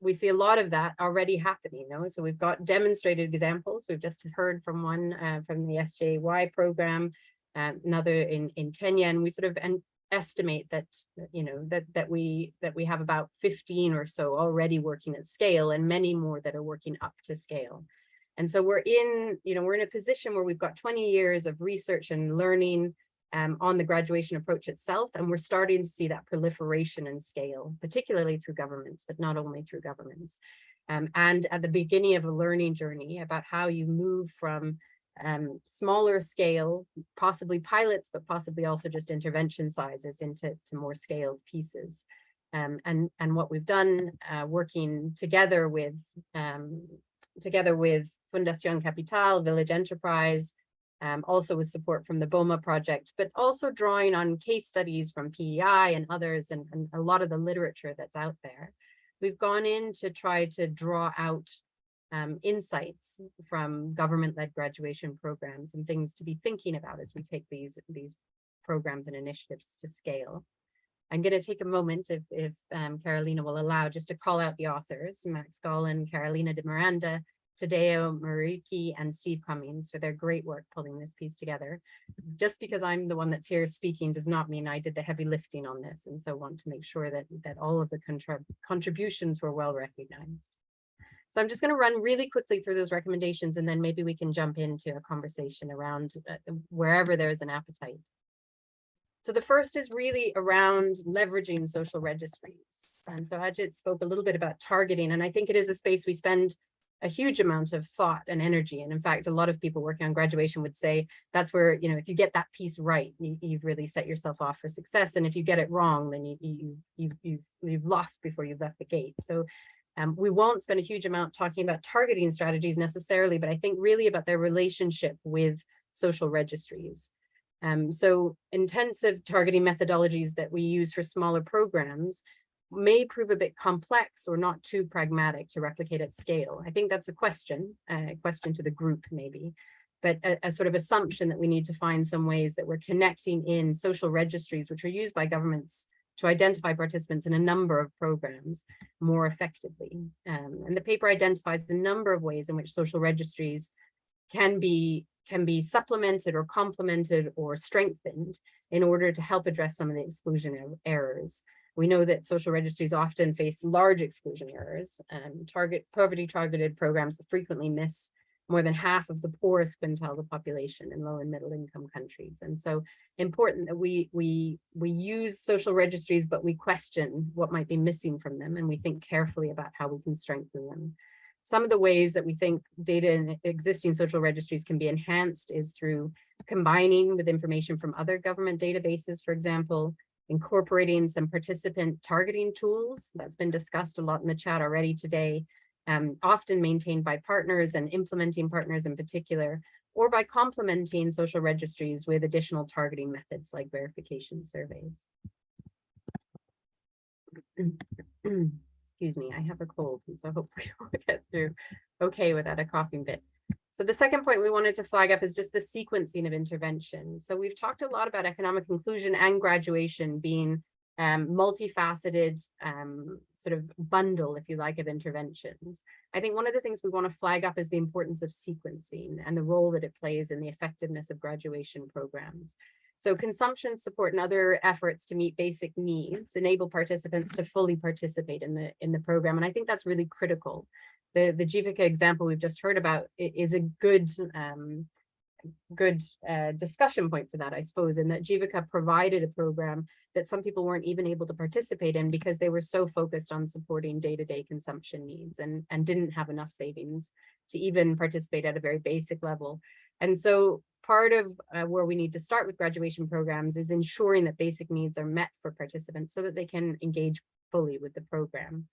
We see a lot of that already happening. So we've got demonstrated examples. We've just heard from one from the S2E5 program, another in Kenya, and we sort of estimate that that we have about 15 or so already working at scale, and many more that are working up to scale. And so we're in a position where we've got 20 years of research and learning on the graduation approach itself, and we're starting to see that proliferation and scale, particularly through governments, but not only through governments. And at the beginning of a learning journey about how you move from smaller scale, possibly pilots, but possibly also just intervention sizes into more scaled pieces. And what we've done working together with Fundación Capital, Village Enterprise, also with support from the BOMA project, but also drawing on case studies from PEI and others, and a lot of the literature that's out there. We've gone in to try to draw out insights from government-led graduation programs and things to be thinking about as we take these programs and initiatives to scale. I'm going to take a moment, if Carolina will allow, just to call out the authors, Max Gall and Carolina de Miranda, Tadeo Mariki, and Steve Cummings for their great work pulling this piece together. Just because I'm the one that's here speaking does not mean I did the heavy lifting on this, and so want to make sure that all of the contributions were well recognized. So I'm just going to run really quickly through those recommendations, and then maybe we can jump into a conversation around wherever there's an appetite. So the first is really around leveraging social registries. And so Ajit spoke a little bit about targeting, and I think it is a space we spend a huge amount of thought and energy. And in fact, a lot of people working on graduation would say that's where, you know, if you get that piece right, you've really set yourself off for success. And if you get it wrong, then you've lost before you've left the gate. So we won't spend a huge amount talking about targeting strategies necessarily, but I think really about their relationship with social registries. So intensive targeting methodologies that we use for smaller programs may prove a bit complex or not too pragmatic to replicate at scale. I think that's a question to the group maybe, but a sort of assumption that we need to find some ways that we're connecting in social registries, which are used by governments to identify participants in a number of programs more effectively. And the paper identifies a number of ways in which social registries can be supplemented or complemented or strengthened in order to help address some of the exclusion errors. We know that social registries often face large exclusion errors, and poverty targeted programs frequently miss more than half of the poorest quintile of the population in low and middle income countries. And so important that we use social registries, but we question what might be missing from them, and we think carefully about how we can strengthen them. Some of the ways that we think data in existing social registries can be enhanced is through combining with information from other government databases, for example, incorporating some participant targeting tools. That's been discussed a lot in the chat already today, often maintained by partners and implementing partners in particular, or by complementing social registries with additional targeting methods like verification surveys. Excuse me, I have a cold, and so hopefully we'll get through okay without a coughing fit. So the second point we wanted to flag up is just the sequencing of intervention. So we've talked a lot about economic inclusion and graduation being multifaceted sort of bundle, if you like, of interventions. I think one of the things we want to flag up is the importance of sequencing and the role that it plays in the effectiveness of graduation programs. So consumption support and other efforts to meet basic needs enable participants to fully participate in the program. And I think that's really critical. The Jivika example we've just heard about is a good discussion point for that, I suppose, in that Jivika provided a program that some people weren't even able to participate in because they were so focused on supporting day-to-day consumption needs and didn't have enough savings to even participate at a very basic level. And so part of where we need to start with graduation programs is ensuring that basic needs are met for participants so that they can engage fully with the program.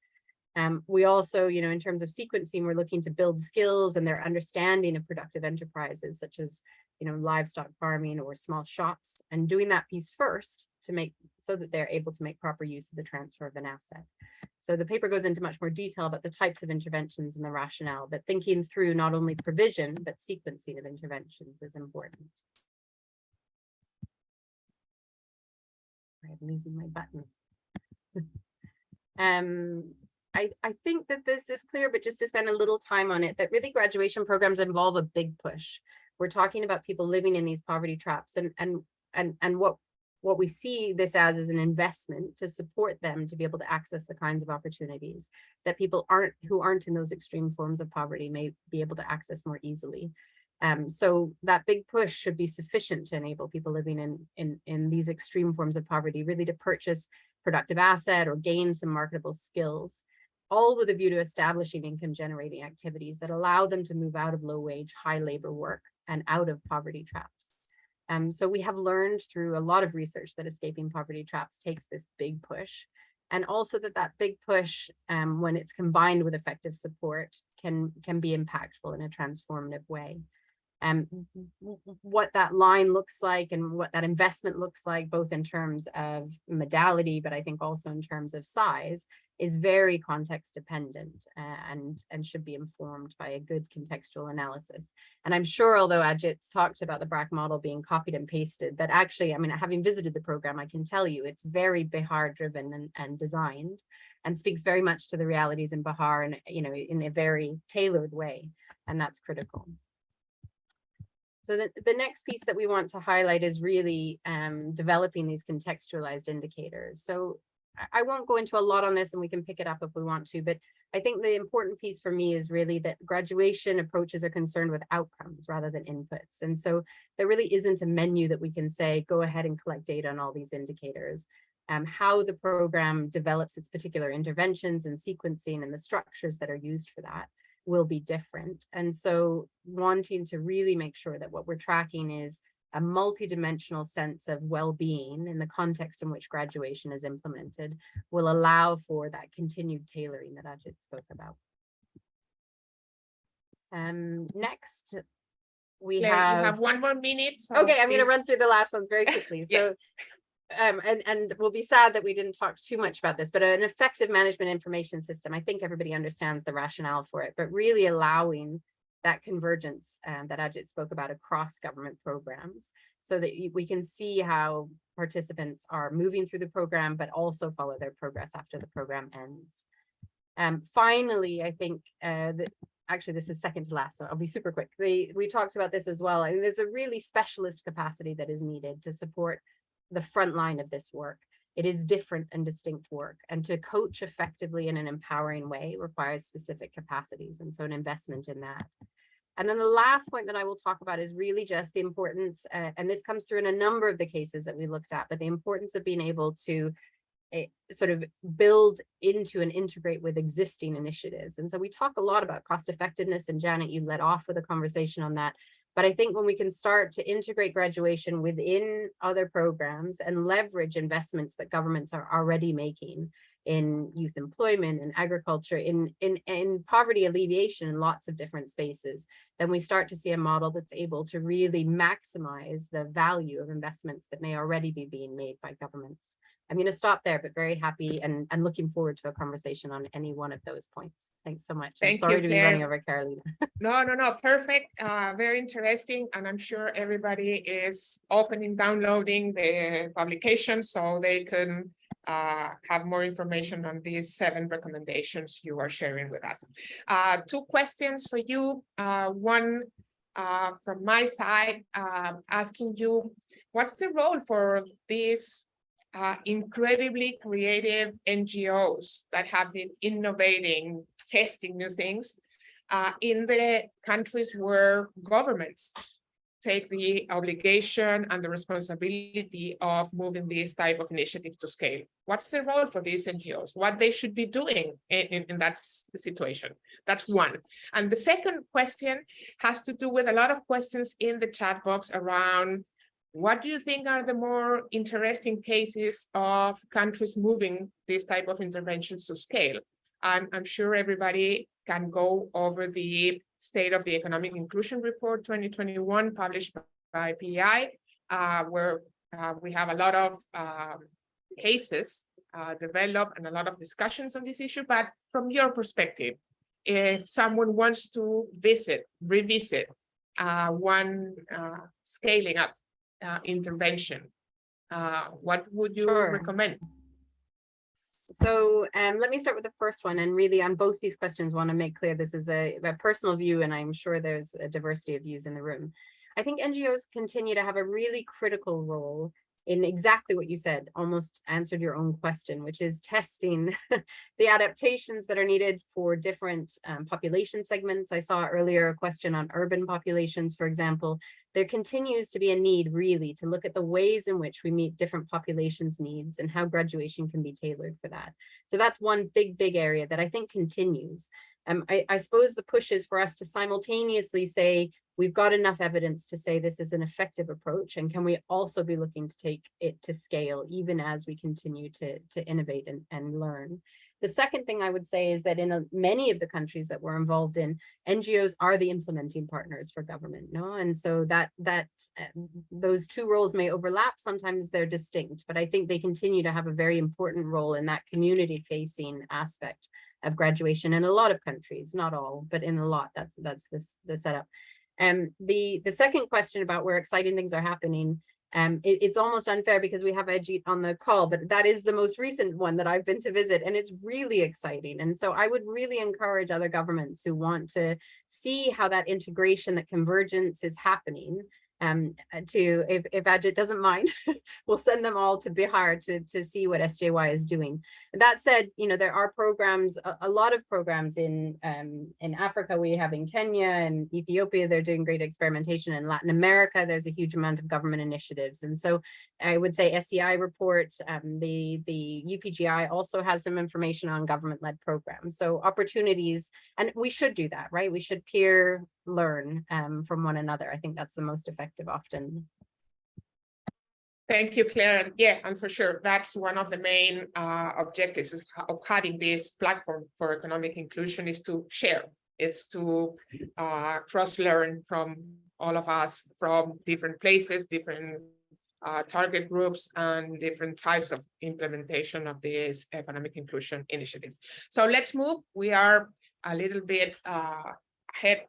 We also, in terms of sequencing, we're looking to build skills and their understanding of productive enterprises, such as, livestock farming or small shops, and doing that piece first to make so that they're able to make proper use of the transfer of an asset. So the paper goes into much more detail about the types of interventions and the rationale, but thinking through not only provision, but sequencing of interventions is important. I'm losing my button. I think that this is clear, but just to spend a little time on it, that really graduation programs involve a big push. We're talking about people living in these poverty traps, and what we see this as is an investment to support them to be able to access the kinds of opportunities that people who aren't in those extreme forms of poverty may be able to access more easily. So that big push should be sufficient to enable people living in these extreme forms of poverty really to purchase productive asset or gain some marketable skills, all with a view to establishing income generating activities that allow them to move out of low wage, high labor work and out of poverty traps. So we have learned through a lot of research that escaping poverty traps takes this big push, and also that big push, when it's combined with effective support, can be impactful in a transformative way. What that line looks like and what that investment looks like, both in terms of modality, but I think also in terms of size, is very context dependent and should be informed by a good contextual analysis. And I'm sure, although Ajit's talked about the BRAC model being copied and pasted, that actually, having visited the program, I can tell you it's very Bihar driven and designed, and speaks very much to the realities in Bihar and in a very tailored way. and that's critical. So the next piece that we want to highlight is really developing these contextualized indicators. So I won't go into a lot on this, and we can pick it up if we want to, but I think the important piece for me is really that graduation approaches are concerned with outcomes rather than inputs. And so there really isn't a menu that we can say, go ahead and collect data on all these indicators. How the program develops its particular interventions and sequencing and the structures that are used for that will be different. And so wanting to really make sure that what we're tracking is a multidimensional sense of well-being in the context in which graduation is implemented will allow for that continued tailoring that Ajit spoke about. Next, we have 1 more minute. So okay, I'm going to run through the last ones very quickly. So, yes. And we'll be sad that we didn't talk too much about this, but an effective management information system, I think everybody understands the rationale for it, but really allowing that convergence that Ajit spoke about across government programs so that we can see how participants are moving through the program, but also follow their progress after the program ends. Finally, I think that actually this is second to last, so I'll be super quick. We talked about this as well. I mean, there's a really specialist capacity that is needed to support the front line of this work. It is different and distinct work, and to coach effectively in an empowering way requires specific capacities, and so an investment in that. And then the last point that I will talk about is really just the importance, and this comes through in a number of the cases that we looked at, but the importance of being able to sort of build into and integrate with existing initiatives. And so we talk a lot about cost effectiveness, and Janet, you led off with a conversation on that. But I think when we can start to integrate graduation within other programs and leverage investments that governments are already making in youth employment and agriculture, in poverty alleviation in lots of different spaces, then we start to see a model that's able to really maximize the value of investments that may already be being made by governments. I'm going to stop there, but very happy and looking forward to a conversation on any one of those points. Thanks so much. Thank sorry you, to Claire. be running over, Carolina. No, perfect. Very interesting. And I'm sure everybody is opening, downloading the publication so they can have more information on these 7 recommendations you are sharing with us. 2 questions for you. One from my side, asking you, what's the role for these incredibly creative NGOs that have been innovating, testing new things in the countries where governments take the obligation and the responsibility of moving these type of initiatives to scale? What's the role for these NGOs? What they should be doing in that situation? That's one. And the second question has to do with a lot of questions in the chat box around what do you think are the more interesting cases of countries moving these type of interventions to scale? I'm sure everybody can go over the State of the Economic Inclusion Report 2021 published by PEI, where we have a lot of cases developed and a lot of discussions on this issue. But from your perspective, if someone wants to revisit one scaling up intervention, what would you recommend? So let me start with the first one, and really on both these questions want to make clear this is a personal view, and I'm sure there's a diversity of views in the room. I think NGOs continue to have a really critical role in exactly what you said, almost answered your own question, which is testing the adaptations that are needed for different population segments. I saw earlier a question on urban populations, for example. There continues to be a need really to look at the ways in which we meet different populations' needs and how graduation can be tailored for that. So that's one big area that I think continues. I suppose the push is for us to simultaneously say, we've got enough evidence to say this is an effective approach, and can we also be looking to take it to scale even as we continue to innovate and learn. The second thing I would say is that in many of the countries that we're involved in, NGOs are the implementing partners for government, no? And so those two roles may overlap, sometimes they're distinct, but I think they continue to have a very important role in that community-facing aspect of graduation in a lot of countries, not all, but in a lot, that's the setup. The second question about where exciting things are happening, It's almost unfair because we have Ajit on the call, but that is the most recent one that I've been to visit, and it's really exciting. And so I would really encourage other governments who want to see how that integration, that convergence is happening, if Ajit doesn't mind, we'll send them all to Bihar to see what SJY is doing. That said, you know, there are programs, a lot of programs in Africa. We have in Kenya and Ethiopia, they're doing great experimentation. In Latin America, there's a huge amount of government initiatives. And so I would say SEI report, the UPGI also has some information on government-led programs. So opportunities, and we should do that, right? We should peer learn from one another. I think that's the most effective often. Thank you, Claire. Yeah, and for sure, that's one of the main objectives of having this platform for economic inclusion is to share. It's to cross-learn from all of us from different places, different target groups, and different types of implementation of these economic inclusion initiatives. So let's move. We are a little bit ahead.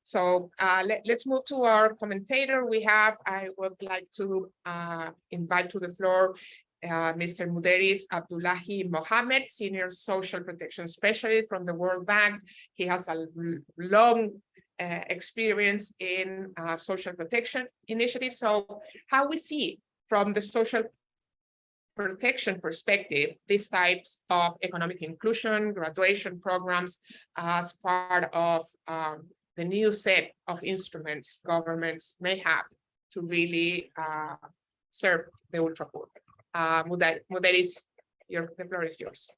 So let's move to our commentator. I would like to invite to the floor Mr. Muderis Abdullahi Mohammed, Senior Social Protection Specialist from the World Bank. He has a long experience in social protection initiatives. So how we see from the social protection perspective, these types of economic inclusion, graduation programs as part of the new set of instruments governments may have to really serve the ultra poor. Muderis, the floor is yours.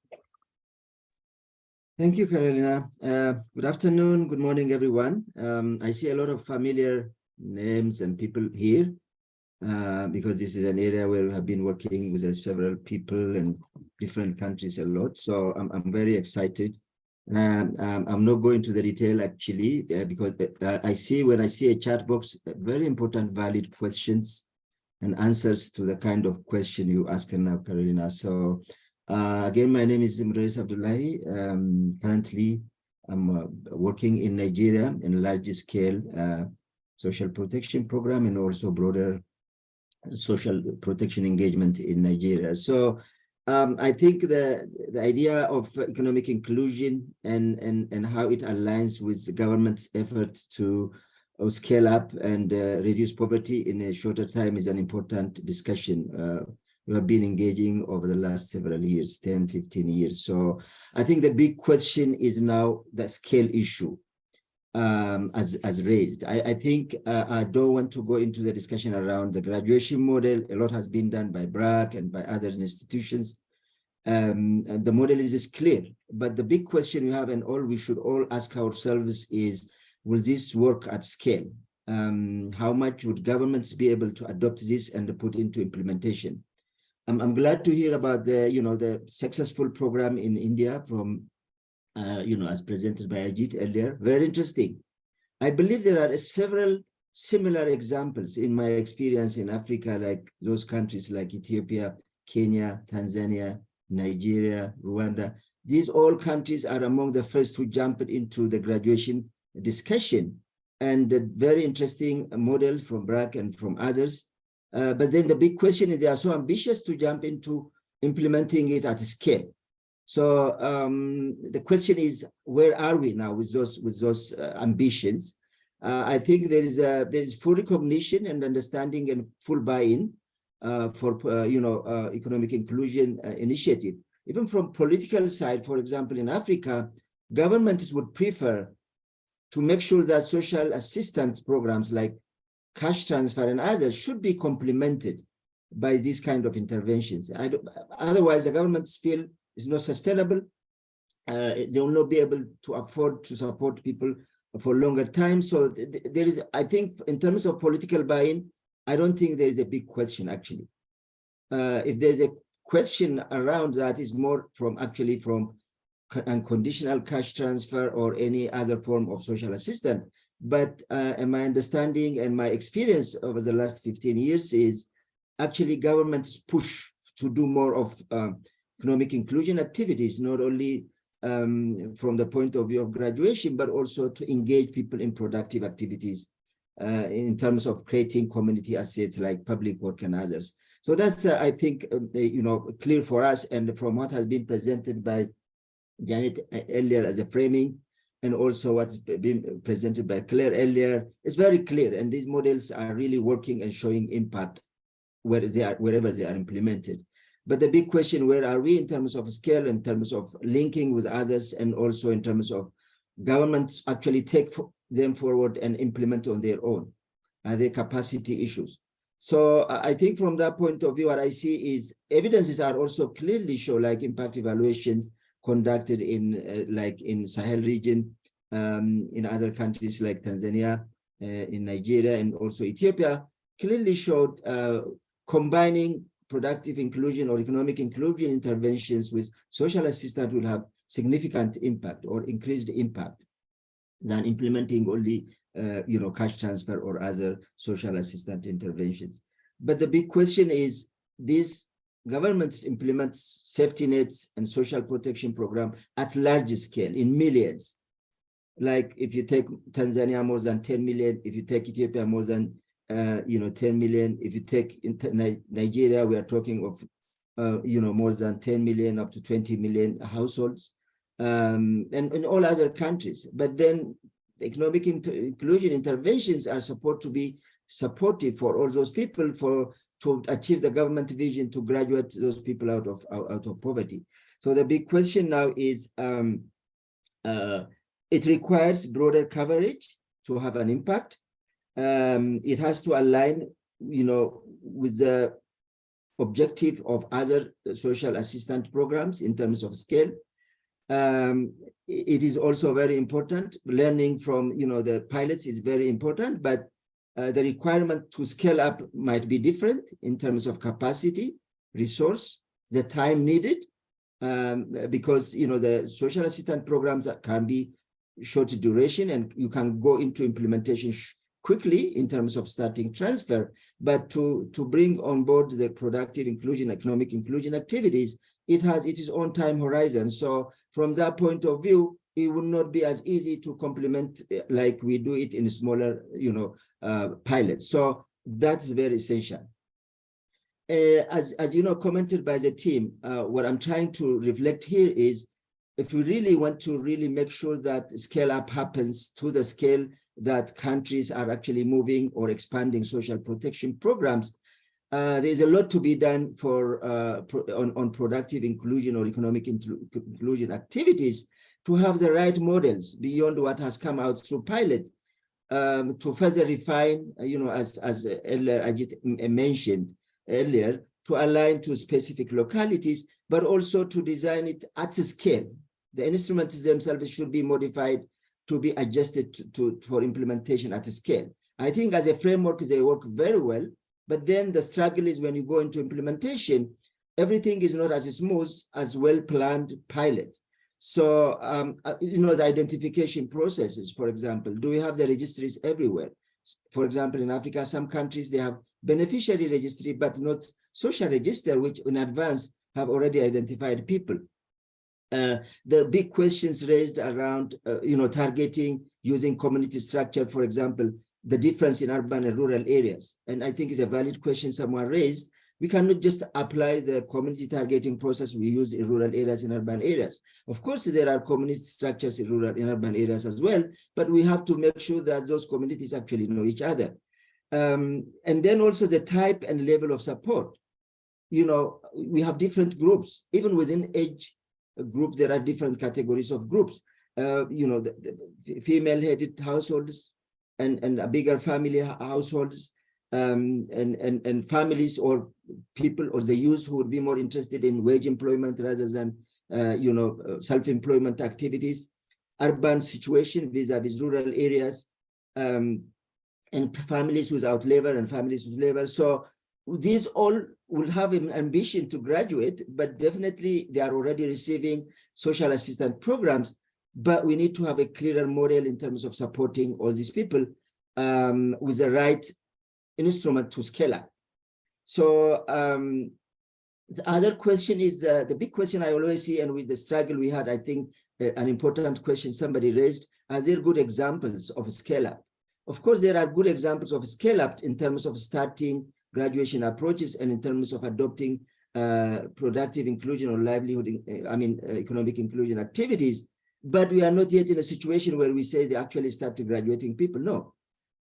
Thank you, Carolina. Good afternoon, good morning, everyone. I see a lot of familiar names and people here because this is an area where we have been working with several people in different countries a lot. So I'm very excited. I'm not going to the detail actually because I see when I see a chat box, very important, valid questions and answers to the kind of question you ask now, Carolina. So again, my name is Muderis Abdullahi. Currently, I'm working in Nigeria in a large scale social protection program and also broader social protection engagement in Nigeria. So I think the idea of economic inclusion and how it aligns with the government's efforts to scale up and reduce poverty in a shorter time is an important discussion. We have been engaging over the last several years, 10, 15 years. So I think the big question is now the scale issue as raised. I think I don't want to go into the discussion around the graduation model. A lot has been done by BRAC and by other institutions. The model is clear, but the big question we have and all we should all ask ourselves is, will this work at scale? How much would governments be able to adopt this and put into implementation? I'm glad to hear about the successful program in India from as presented by Ajit earlier. Very interesting. I believe there are several similar examples in my experience in Africa, like those countries like Ethiopia, Kenya, Tanzania, Nigeria, Rwanda. These all countries are among the first to jump into the graduation discussion, and the very interesting models from BRAC and from others. But then the big question is they are so ambitious to jump into implementing it at scale. So the question is, where are we now with those ambitions? I think there is full recognition and understanding and full buy-in for economic inclusion initiative. Even from political side, for example, in Africa, governments would prefer to make sure that social assistance programs like cash transfer and others should be complemented by these kind of interventions. Otherwise, the governments feel it's not sustainable. They will not be able to afford to support people for longer time. So there is, I think, in terms of political buy-in, I don't think there is a big question actually. If there's a question around that, is more from unconditional cash transfer or any other form of social assistance. But in my understanding and my experience over the last 15 years is actually governments push to do more of economic inclusion activities, not only from the point of view of graduation, but also to engage people in productive activities in terms of creating community assets like public work and others. So that's, I think, clear for us, and from what has been presented by Janet earlier as a framing, and also what's been presented by Claire earlier, it's very clear, and these models are really working and showing impact wherever they are implemented. But the big question, where are we in terms of scale, in terms of linking with others, and also in terms of governments actually take them forward and implement on their own? Are there capacity issues? So I think from that point of view, what I see is evidences are also clearly show, like impact evaluations conducted in like in Sahel region, in other countries like Tanzania, in Nigeria, and also Ethiopia, clearly showed combining productive inclusion or economic inclusion interventions with social assistance will have significant impact or increased impact than implementing only cash transfer or other social assistance interventions. But the big question is, these governments implement safety nets and social protection program at large scale in millions. Like if you take Tanzania, more than 10 million, if you take Ethiopia, more than 10 million, if you take Nigeria, we are talking of more than 10 million up to 20 million households, and in all other countries. But then the economic inclusion interventions are supposed to be supportive for all those people to achieve the government vision to graduate those people out of poverty. So the big question now is, it requires broader coverage to have an impact. It has to align, with the objective of other social assistance programs in terms of scale. It is also very important. Learning from, the pilots is very important, but the requirement to scale up might be different in terms of capacity, resource, the time needed, because, the social assistance programs can be short duration and you can go into implementation quickly in terms of starting transfer, but to bring on board the productive inclusion, economic inclusion activities, it has its own time horizon. So from that point of view, it would not be as easy to complement like we do it in smaller, pilots. So that's very essential. As commented by the team, what I'm trying to reflect here is, if we really want to really make sure that scale up happens to the scale that countries are actually moving or expanding social protection programs, there's a lot to be done for on productive inclusion or economic inclusion activities, to have the right models beyond what has come out through pilot, to further refine, as earlier Ajit mentioned earlier, to align to specific localities, but also to design it at a scale. The instruments themselves should be modified to be adjusted for implementation at a scale. I think as a framework, they work very well, but then the struggle is when you go into implementation, everything is not as smooth as well-planned pilots. So, the identification processes, for example, do we have the registries everywhere? For example, in Africa, some countries, they have beneficiary registry, but not social register, which in advance have already identified people. The big questions raised around, targeting, using community structure, for example, the difference in urban and rural areas. And I think it's a valid question someone raised. We cannot just apply the community targeting process we use in rural areas and urban areas. Of course, there are community structures in rural and urban areas as well, but we have to make sure that those communities actually know each other. And then also the type and level of support. We have different groups, even within age group, there are different categories of groups. The female-headed households and a bigger family households, and families or people or the youth who would be more interested in wage employment rather than self-employment activities, urban situation vis-a-vis rural areas, and families without labor and families with labor. So these all will have an ambition to graduate, but definitely they are already receiving social assistance programs. But we need to have a clearer model in terms of supporting all these people with the right instrument to scale up. So the other question is the big question I always see, and with the struggle we had, I think an important question somebody raised: are there good examples of scale up? Of course, there are good examples of scale up in terms of starting graduation approaches and in terms of adopting productive inclusion or livelihood, economic inclusion activities. But we are not yet in a situation where we say they actually started graduating people. No.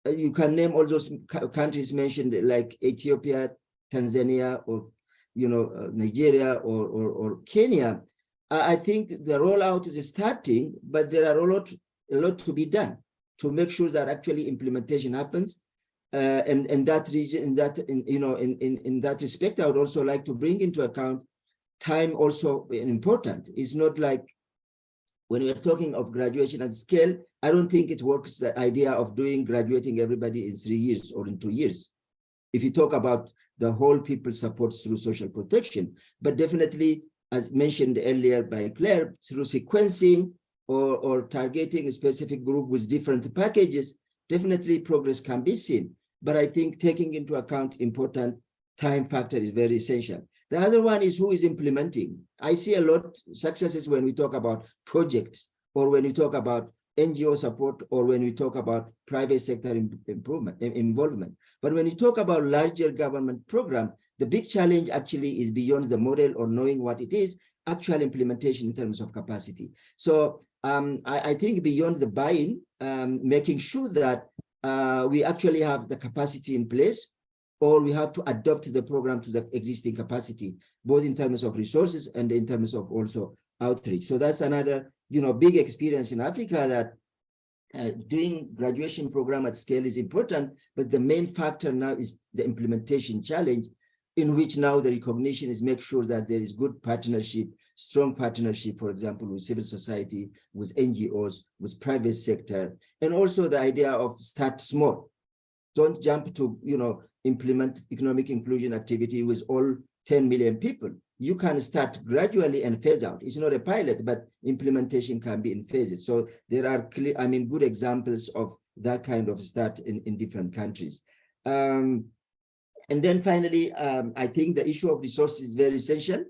You can name all those countries mentioned like Ethiopia, Tanzania, or Nigeria or Kenya. I think the rollout is starting, but there are a lot to be done to make sure that actually implementation happens. And that region, in that respect, I would also like to bring into account time also important. It's not like when we're talking of graduation at scale, I don't think it works the idea of graduating everybody in 3 years or in 2 years. If you talk about the whole people support through social protection, but definitely, as mentioned earlier by Claire, through sequencing or targeting a specific group with different packages, definitely progress can be seen. But I think taking into account important time factor is very essential. The other one is who is implementing. I see a lot of successes when we talk about projects or when we talk about NGO support or when we talk about private sector involvement. But when you talk about larger government program, the big challenge actually is beyond the model or knowing what it is, actual implementation in terms of capacity. So I think beyond the buy-in, making sure that we actually have the capacity in place, or we have to adopt the program to the existing capacity, both in terms of resources and in terms of also outreach. So that's another, big experience in Africa that doing graduation program at scale is important, but the main factor now is the implementation challenge, in which now the recognition is make sure that there is good partnership, strong partnership, for example, with civil society, with NGOs, with private sector, and also the idea of start small. Don't jump to, implement economic inclusion activity with all 10 million people. You can start gradually and phase out. It's not a pilot, but implementation can be in phases. So there are clear, good examples of that kind of start in different countries. And then finally, I think the issue of resources is very essential.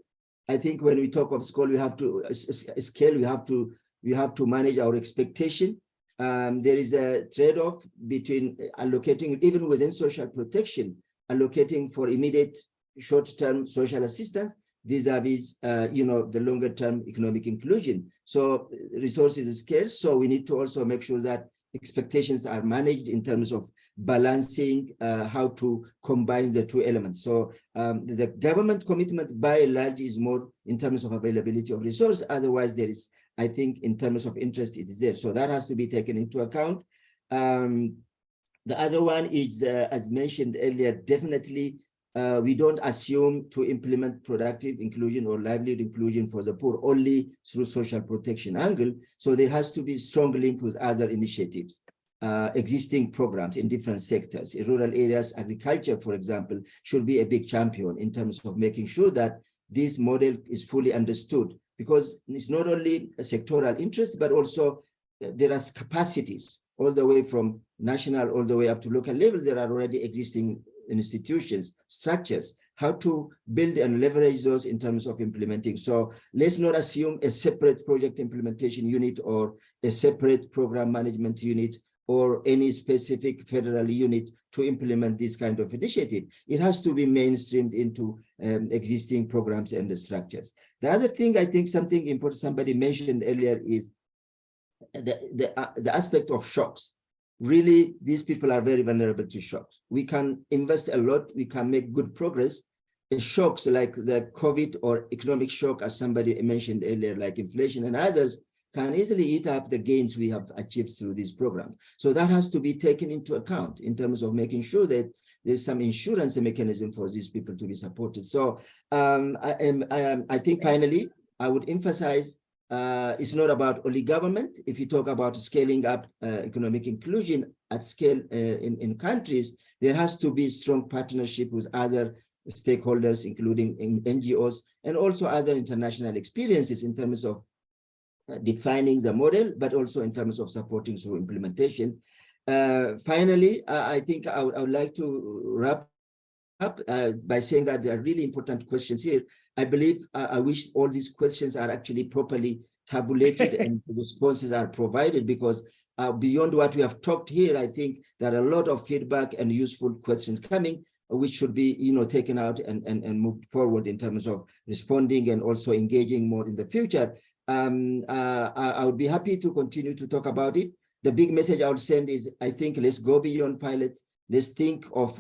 I think when we talk of scale, we have to manage our expectation. There is a trade-off between allocating, even within social protection, allocating for immediate short-term social assistance vis-a-vis, the longer-term economic inclusion. So resources is scarce, so we need to also make sure that expectations are managed in terms of balancing how to combine the two elements. So the government commitment by and large is more in terms of availability of resource. Otherwise, there is, I think, in terms of interest, it is there. So that has to be taken into account. The other one is, as mentioned earlier, definitely we don't assume to implement productive inclusion or livelihood inclusion for the poor only through social protection angle. So there has to be strong link with other initiatives, existing programs in different sectors. In rural areas, agriculture, for example, should be a big champion in terms of making sure that this model is fully understood, because it's not only a sectoral interest, but also there are capacities all the way from national all the way up to local level. There are already existing institutions, structures, how to build and leverage those in terms of implementing. So let's not assume a separate project implementation unit or a separate program management unit or any specific federal unit to implement this kind of initiative. It has to be mainstreamed into existing programs and the structures. The other thing, I think something important somebody mentioned earlier is the aspect of shocks. Really, these people are very vulnerable to shocks. We can invest a lot, we can make good progress. The shocks like the COVID or economic shock, as somebody mentioned earlier, like inflation and others, can easily eat up the gains we have achieved through this program. So that has to be taken into account in terms of making sure that there's some insurance mechanism for these people to be supported. So I think finally, I would emphasize it's not about only government. If you talk about scaling up economic inclusion at scale in countries, there has to be strong partnership with other stakeholders, including NGOs, and also other international experiences in terms of defining the model, but also in terms of supporting through implementation. Finally, I think I would like to wrap up by saying that there are really important questions here. I believe, I wish all these questions are actually properly tabulated and responses are provided, because beyond what we have talked here, I think there are a lot of feedback and useful questions coming, which should be, taken out and moved forward in terms of responding and also engaging more in the future. I would be happy to continue to talk about it. The big message I would send is, I think, let's go beyond pilots. Let's think of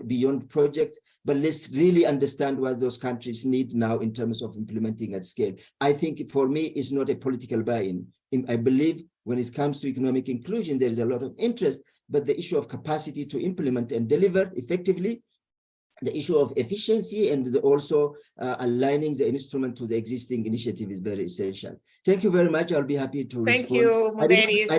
beyond projects, but let's really understand what those countries need now in terms of implementing at scale. I think for me, it's not a political buy-in. I believe when it comes to economic inclusion, there is a lot of interest, but the issue of capacity to implement and deliver effectively, the issue of efficiency and also aligning the instrument to the existing initiative is very essential. Thank you very much. I'll be happy to respond. Thank you, Muderis.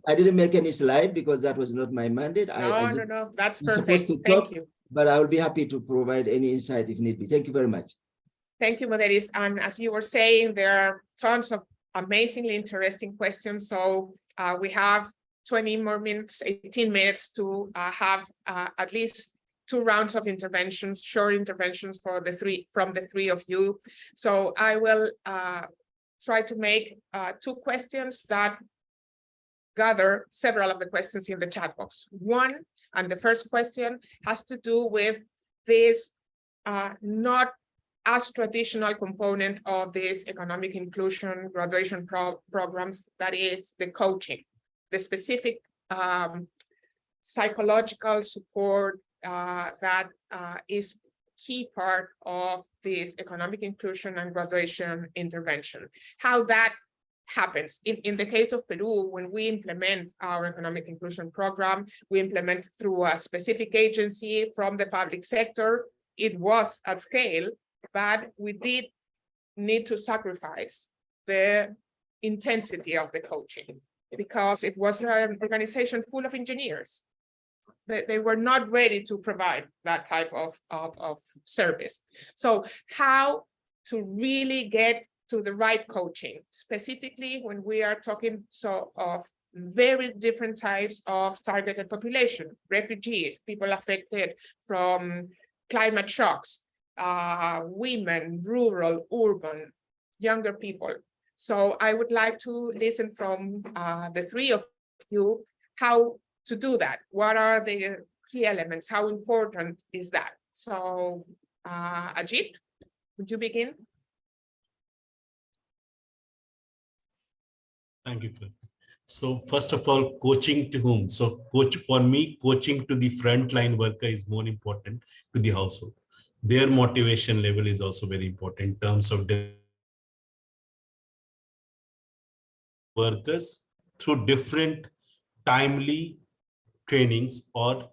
I didn't make any slide because that was not my mandate. No, that's I'm supposed perfect. to Thank talk, you. but I will be happy to provide any insight if need be. Thank you very much. Thank you, Muderis. And as you were saying, there are tons of amazingly interesting questions. So we have 20 more minutes, 18 minutes to have at least 2 rounds of interventions, short interventions from the three of you. So I will try to make 2 questions that gather several of the questions in the chat box. One, and the first question has to do with this not as traditional component of this economic inclusion graduation programs, that is the coaching, the specific psychological support that is key part of this economic inclusion and graduation intervention. How that happens. In the case of Peru, when we implement our economic inclusion program, we implement through a specific agency from the public sector. It was at scale, but we did need to sacrifice the intensity of the coaching because it was an organization full of engineers. They were not ready to provide that type of service. So how to really get to the right coaching, specifically when we are talking of very different types of targeted population, refugees, people affected from climate shocks, women, rural, urban, younger people. So I would like to listen from the 3 of you, how to do that. What are the key elements? How important is that? So Ajit, would you begin? Thank you, Claire. So first of all, coaching to whom? So for me, coaching to the frontline worker is more important to the household. Their motivation level is also very important in terms of workers through different timely trainings or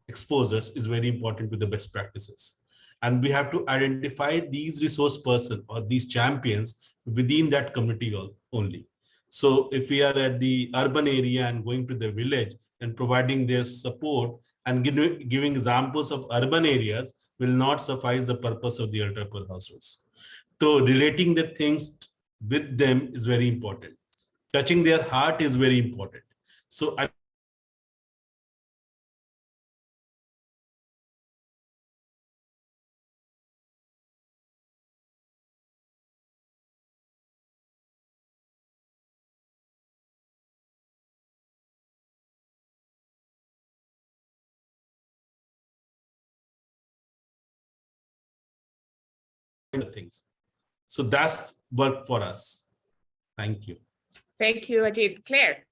exposures is very important to the best practices. And we have to identify these resource persons or these champions within that community only. So if we are at the urban area and going to the village and providing their support and giving examples of urban areas will not suffice the purpose of the ultra poor households. So relating the things with them is very important. Touching their heart is very important. So I things. So that's work for us. Thank you. Thank you, Ajit. Claire,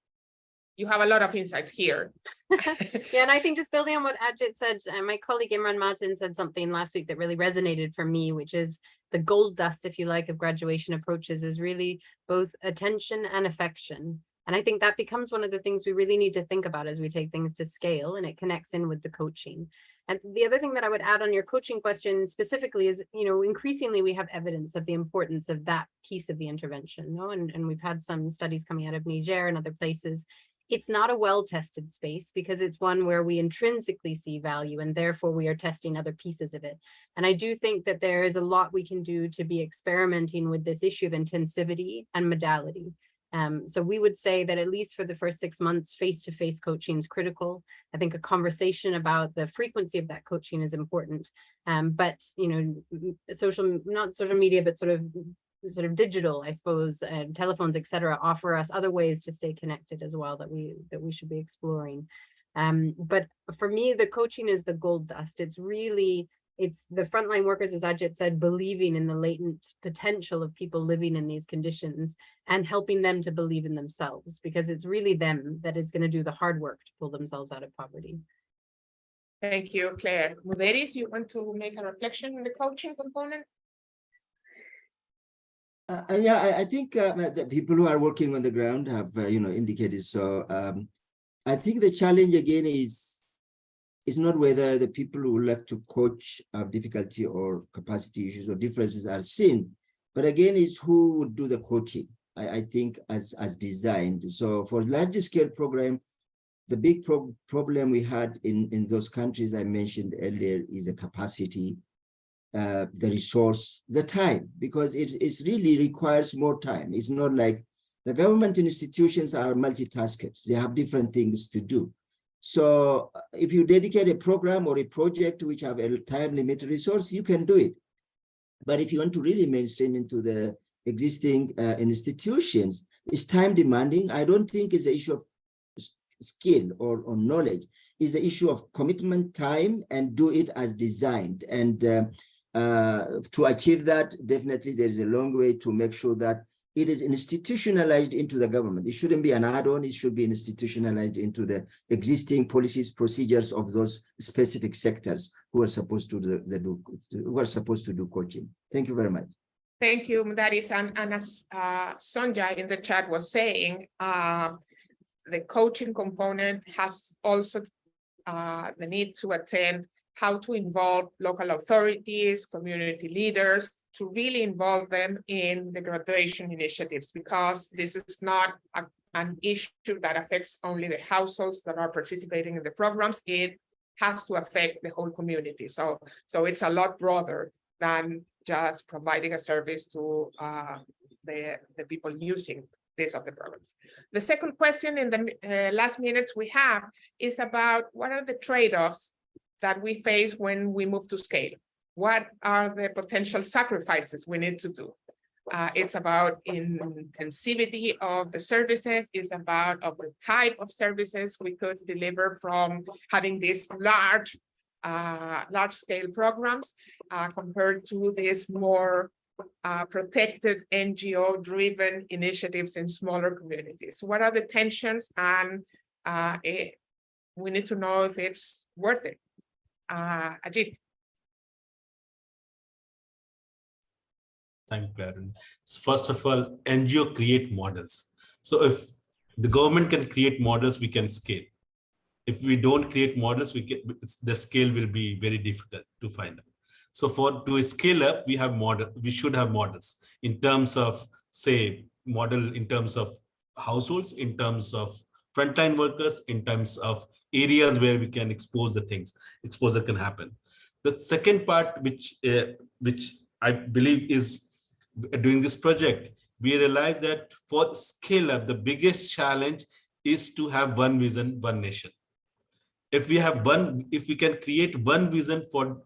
you have a lot of insights here. Yeah, and I think just building on what Ajit said, my colleague Imran Martin said something last week that really resonated for me, which is the gold dust, if you like, of graduation approaches is really both attention and affection. And I think that becomes one of the things we really need to think about as we take things to scale, and it connects in with the coaching. And the other thing that I would add on your coaching question specifically is, increasingly we have evidence of the importance of that piece of the intervention, and we've had some studies coming out of Niger and other places. It's not a well-tested space because it's one where we intrinsically see value and therefore we are testing other pieces of it. And I do think that there is a lot we can do to be experimenting with this issue of intensivity and modality. So we would say that at least for the first 6 months, face-to-face coaching is critical. I think a conversation about the frequency of that coaching is important. But, not social media, but sort of sort of digital, I suppose, telephones, etc., offer us other ways to stay connected as well that we should be exploring. But for me, the coaching is the gold dust. It's the frontline workers, as Ajit said, believing in the latent potential of people living in these conditions and helping them to believe in themselves, because it's really them that is going to do the hard work to pull themselves out of poverty. Thank you, Claire. Muderis, you want to make a reflection on the coaching component? I think the people who are working on the ground have, indicated so. I think the challenge again is not whether the people who like to coach have difficulty or capacity issues or differences are seen, but again, it's who would do the coaching. I think as designed. So for large scale program, the big problem we had in those countries I mentioned earlier is the capacity, the resource, the time, because it really requires more time. It's not like the government institutions are multitaskers. They have different things to do. So if you dedicate a program or a project which have a time limited resource, you can do it. But if you want to really mainstream into the existing institutions, it's time demanding. I don't think it's an issue of skill or knowledge. It's the issue of commitment, time, and do it as designed. And to achieve that, definitely there is a long way to make sure that it is institutionalized into the government. It shouldn't be an add-on. It should be institutionalized into the existing policies, procedures of those specific sectors who are supposed to do coaching. Thank you very much. Thank you, Muderis. And as Sonja in the chat was saying, the coaching component has also the need to attend how to involve local authorities, community leaders, to really involve them in the graduation initiatives, because this is not an issue that affects only the households that are participating in the programs. It has to affect the whole community. So it's a lot broader than just providing a service to the people using this of the programs. The second question in the last minutes we have is about what are the trade-offs that we face when we move to scale? What are the potential sacrifices we need to do? It's about intensivity of the services, it's about of the type of services we could deliver from having these large scale programs compared to these more protected NGO driven initiatives in smaller communities. What are the tensions? And we need to know if it's worth it. Ajit. Thank you, Karen. So first of all, NGO create models. So if the government can create models, we can scale. If we don't create models, the scale will be very difficult to find out. So to scale up, we should have models in terms of, say, model in terms of households, in terms of frontline workers, in terms of areas where we can expose the things, exposure can happen. The second part, which I believe is doing this project, we realize that for scale up, the biggest challenge is to have one vision, one nation. If we can create one vision for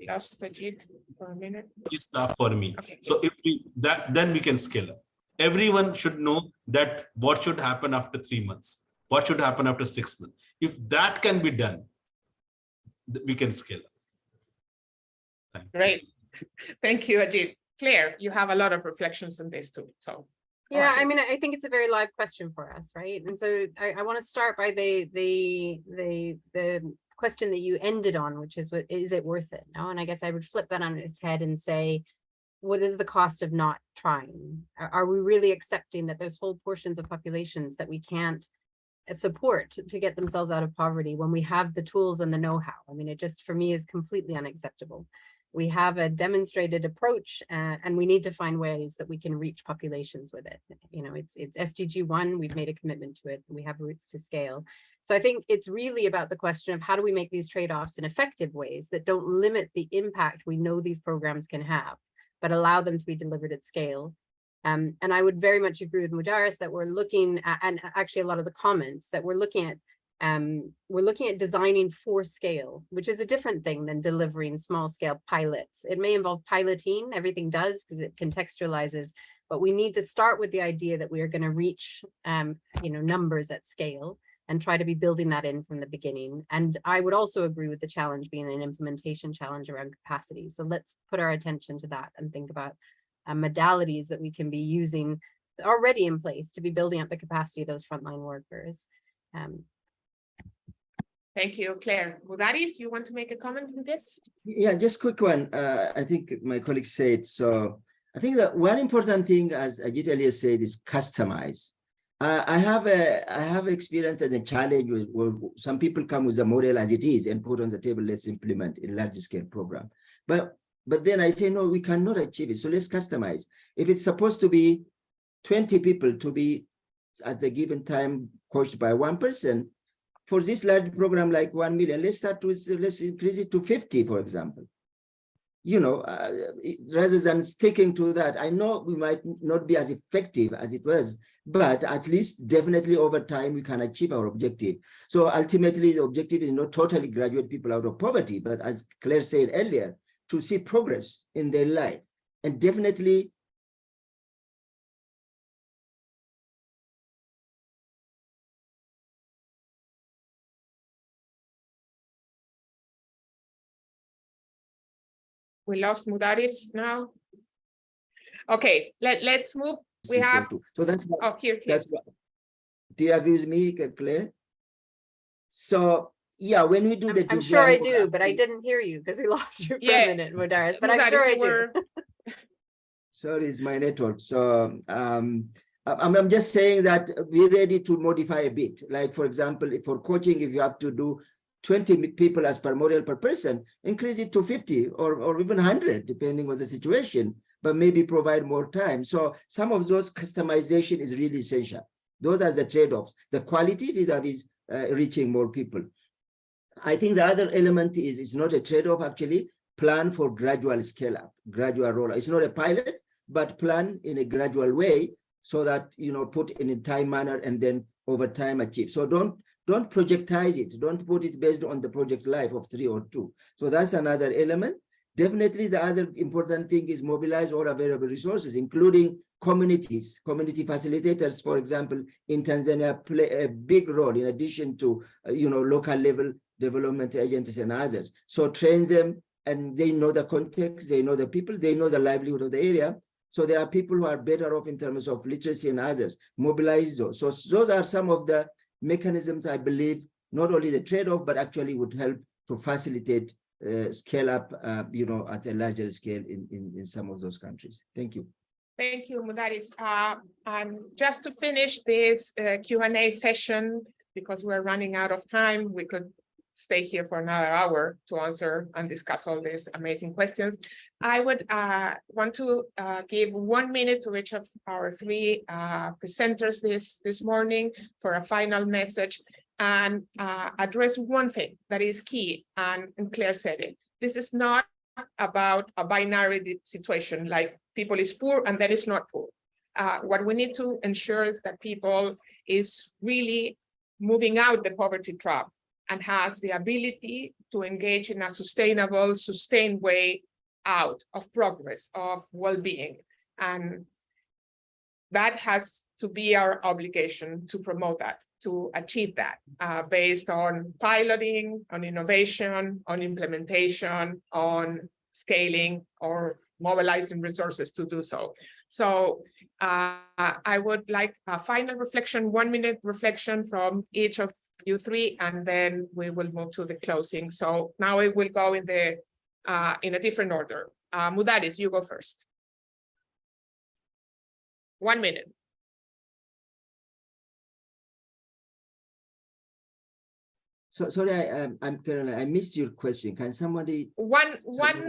We lost Ajit for a minute. staff for me. Okay. So if then we can scale up. Everyone should know that what should happen after 3 months, what should happen after 6 months. If that can be done, we can scale up. Thank you. Great. Thank you, Ajit. Claire, you have a lot of reflections on this too. So yeah, I mean, I think it's a very live question for us, right? And so I want to start by the question that you ended on, which is it worth it? No, and I guess I would flip that on its head and say, what is the cost of not trying? Are we really accepting that there's whole portions of populations that we can't support to get themselves out of poverty when we have the tools and the know-how? I mean, it just for me is completely unacceptable. We have a demonstrated approach, and we need to find ways that we can reach populations with it. You know, it's SDG 1, we've made a commitment to it, we have routes to scale. So I think it's really about the question of how do we make these trade-offs in effective ways that don't limit the impact we know these programs can have, but allow them to be delivered at scale. And I would very much agree with Mudaris that we're looking at, and actually a lot of the comments, that we're looking at designing for scale, which is a different thing than delivering small scale pilots. It may involve piloting, everything does because it contextualizes, but we need to start with the idea that we are going to reach numbers at scale and try to be building that in from the beginning. And I would also agree with the challenge being an implementation challenge around capacity. So let's put our attention to that and think about modalities that we can be using already in place to be building up the capacity of those frontline workers. Thank you, Claire. Mudaris, you want to make a comment on this? Yeah, just quick one. I think my colleague said, so I think that one important thing, as Ajit earlier said, is customize. I have experience and a challenge where some people come with a model as it is and put on the table, let's implement a large scale program. But then I say, no, we cannot achieve it. So let's customize. If it's supposed to be 20 people to be at the given time coached by one person, for this large program like 1 million, let's increase it to 50, for example. You know, rather than sticking to that, I know we might not be as effective as it was, but at least definitely over time we can achieve our objective. So ultimately the objective is not totally graduate people out of poverty, but as Claire said earlier, to see progress in their life. And definitely We lost Mudaris now. Okay, let's move. We have, so that's what, oh, here, that's what, do you agree with me, Claire? So yeah, when we do the I'm sure I do, but I didn't hear you because we lost you for a minute, Mudaris, but I'm sure I do. Sorry, it's my network. So I'm just saying that we're ready to modify a bit. Like, for example, for coaching, if you have to do 20 people as per model per person, increase it to 50 or even 100, depending on the situation, but maybe provide more time. So some of those customization is really essential. Those are the trade-offs. The quality vis-a-vis reaching more people. I think the other element is it's not a trade-off, actually. Plan for gradual scale up, gradual rollout. It's not a pilot, but plan in a gradual way so that, you know, put in a time manner and then over time achieve. So don't projectize it. Don't put it based on the project life of 3 or 2. So that's another element. Definitely the other important thing is mobilize all available resources, including communities. Community facilitators, for example, in Tanzania play a big role in addition to, local level development agents and others. So train them, and they know the context, they know the people, they know the livelihood of the area. So there are people who are better off in terms of literacy and others. Mobilize those. So those are some of the mechanisms, I believe, not only the trade-off, but actually would help to facilitate scale up, at a larger scale in some of those countries. Thank you. Thank you, Mudaris. Just to finish this Q&A session, because we're running out of time, we could stay here for another hour to answer and discuss all these amazing questions. I would want to give 1 minute to each of our 3 presenters this morning for a final message and address one thing that is key, and Claire said it. This is not about a binary situation, like people is poor and that is not poor. What we need to ensure is that people is really moving out the poverty trap and has the ability to engage in a sustainable, sustained way out of progress, of well-being. And that has to be our obligation to promote that, to achieve that, based on piloting, on innovation, on implementation, on scaling, or mobilizing resources to do so. So I would like a final reflection, 1 minute reflection from each of you 3, and then we will move to the closing. So now it will go in a different order. Mudaris, you go first. 1 minute. So sorry, I'm Caroline. I missed your question. Can somebody? One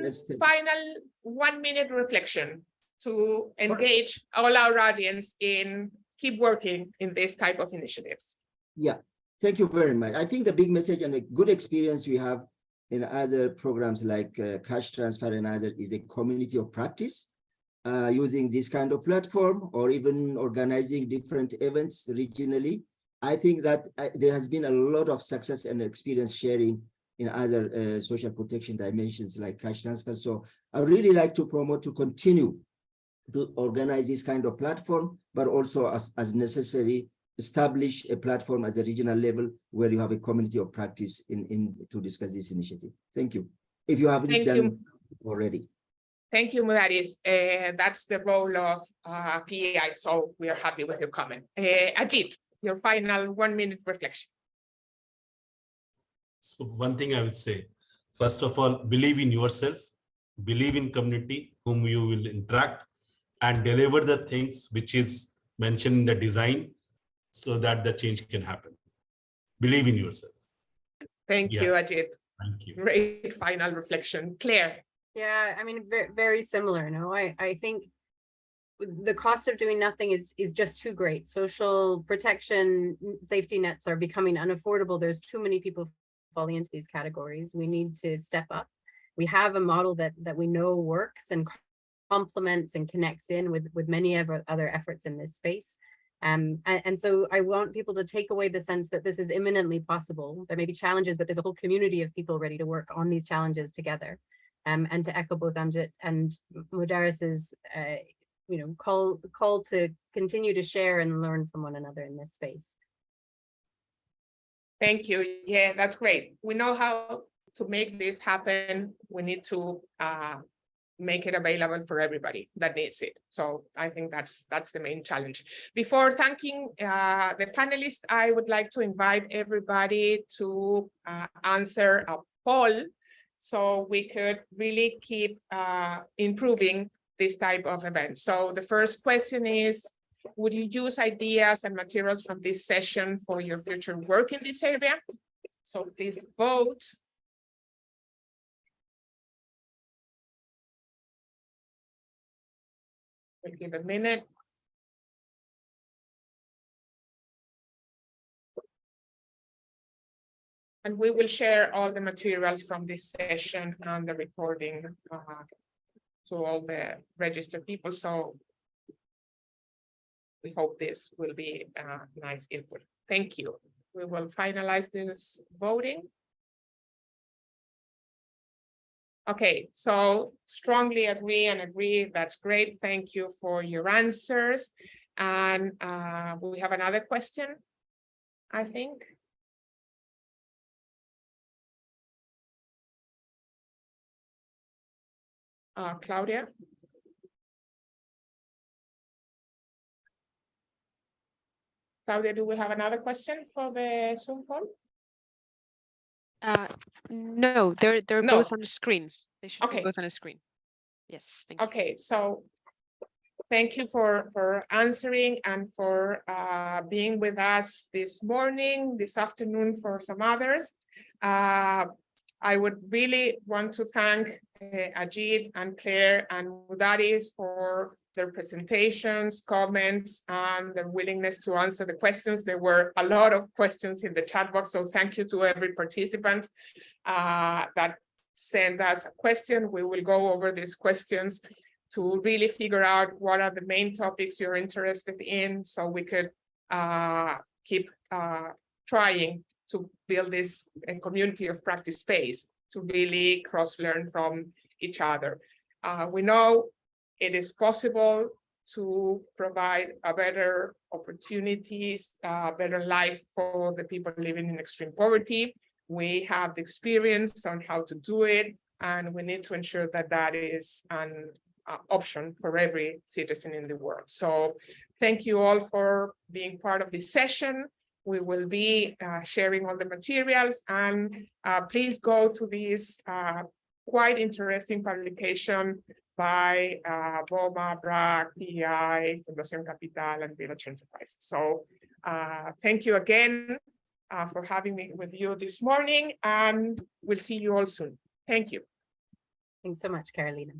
else take- final 1 minute reflection to engage all our audience in keep working in this type of initiatives. Yeah, thank you very much. I think the big message and a good experience we have in other programs like cash transfer and other is a community of practice using this kind of platform or even organizing different events regionally. I think that there has been a lot of success and experience sharing in other social protection dimensions like cash transfer. So I would really like to promote to continue to organize this kind of platform, but also as necessary, establish a platform at the regional level where you have a community of practice in to discuss this initiative. Thank you. If you haven't done already. Thank you, Mudaris. That's the role of PEI, so we are happy with your comment. Ajit, your final 1 minute reflection. So one thing I would say, first of all, believe in yourself, believe in community whom you will interact, and deliver the things which is mentioned in the design so that the change can happen. Believe in yourself. Thank you, Ajit. Thank you. Great final reflection. Claire. Yeah, I mean, very similar. No, I think the cost of doing nothing is just too great. Social protection safety nets are becoming unaffordable. There's too many people falling into these categories. We need to step up. We have a model that we know works and complements and connects in with many other efforts in this space. And so I want people to take away the sense that this is imminently possible. There may be challenges, but there's a whole community of people ready to work on these challenges together. And to echo both Amjad and Mudaris's call to continue to share and learn from one another in this space. Thank you. Yeah, that's great. We know how to make this happen. We need to make it available for everybody that needs it. So I think that's the main challenge. Before thanking the panelists, I would like to invite everybody to answer a poll so we could really keep improving this type of event. So the first question is, would you use ideas and materials from this session for your future work in this area? So please vote. We'll give a minute. And we will share all the materials from this session and the recording to all the registered people. So we hope this will be a nice input. Thank you. We will finalize this voting. Okay, so strongly agree. That's great. Thank you for your answers. And we have another question, I think. Claudia. Claudia, do we have another question for the Zoom poll? No, they're both on the screen. They should be both on the screen. Yes, thank you. Okay, so thank you for answering and for being with us this morning, this afternoon for some others. I would really want to thank Ajit and Claire and Mudaris for their presentations, comments, and their willingness to answer the questions. There were a lot of questions in the chat box, so thank you to every participant that sent us a question. We will go over these questions to really figure out what are the main topics you're interested in, so we could keep trying to build this community of practice space to really cross-learn from each other. We know it is possible to provide a better opportunities, better life for the people living in extreme poverty. We have the experience on how to do it, and we need to ensure that that is an option for every citizen in the world. So thank you all for being part of this session. We will be sharing all the materials, and please go to this quite interesting publication by BOMA, BRAC, PEI, Fundación Capital, and Village Enterprise. So thank you again. for having me with you this morning, and we'll see you all soon. Thank you. Thanks so much, Carolina.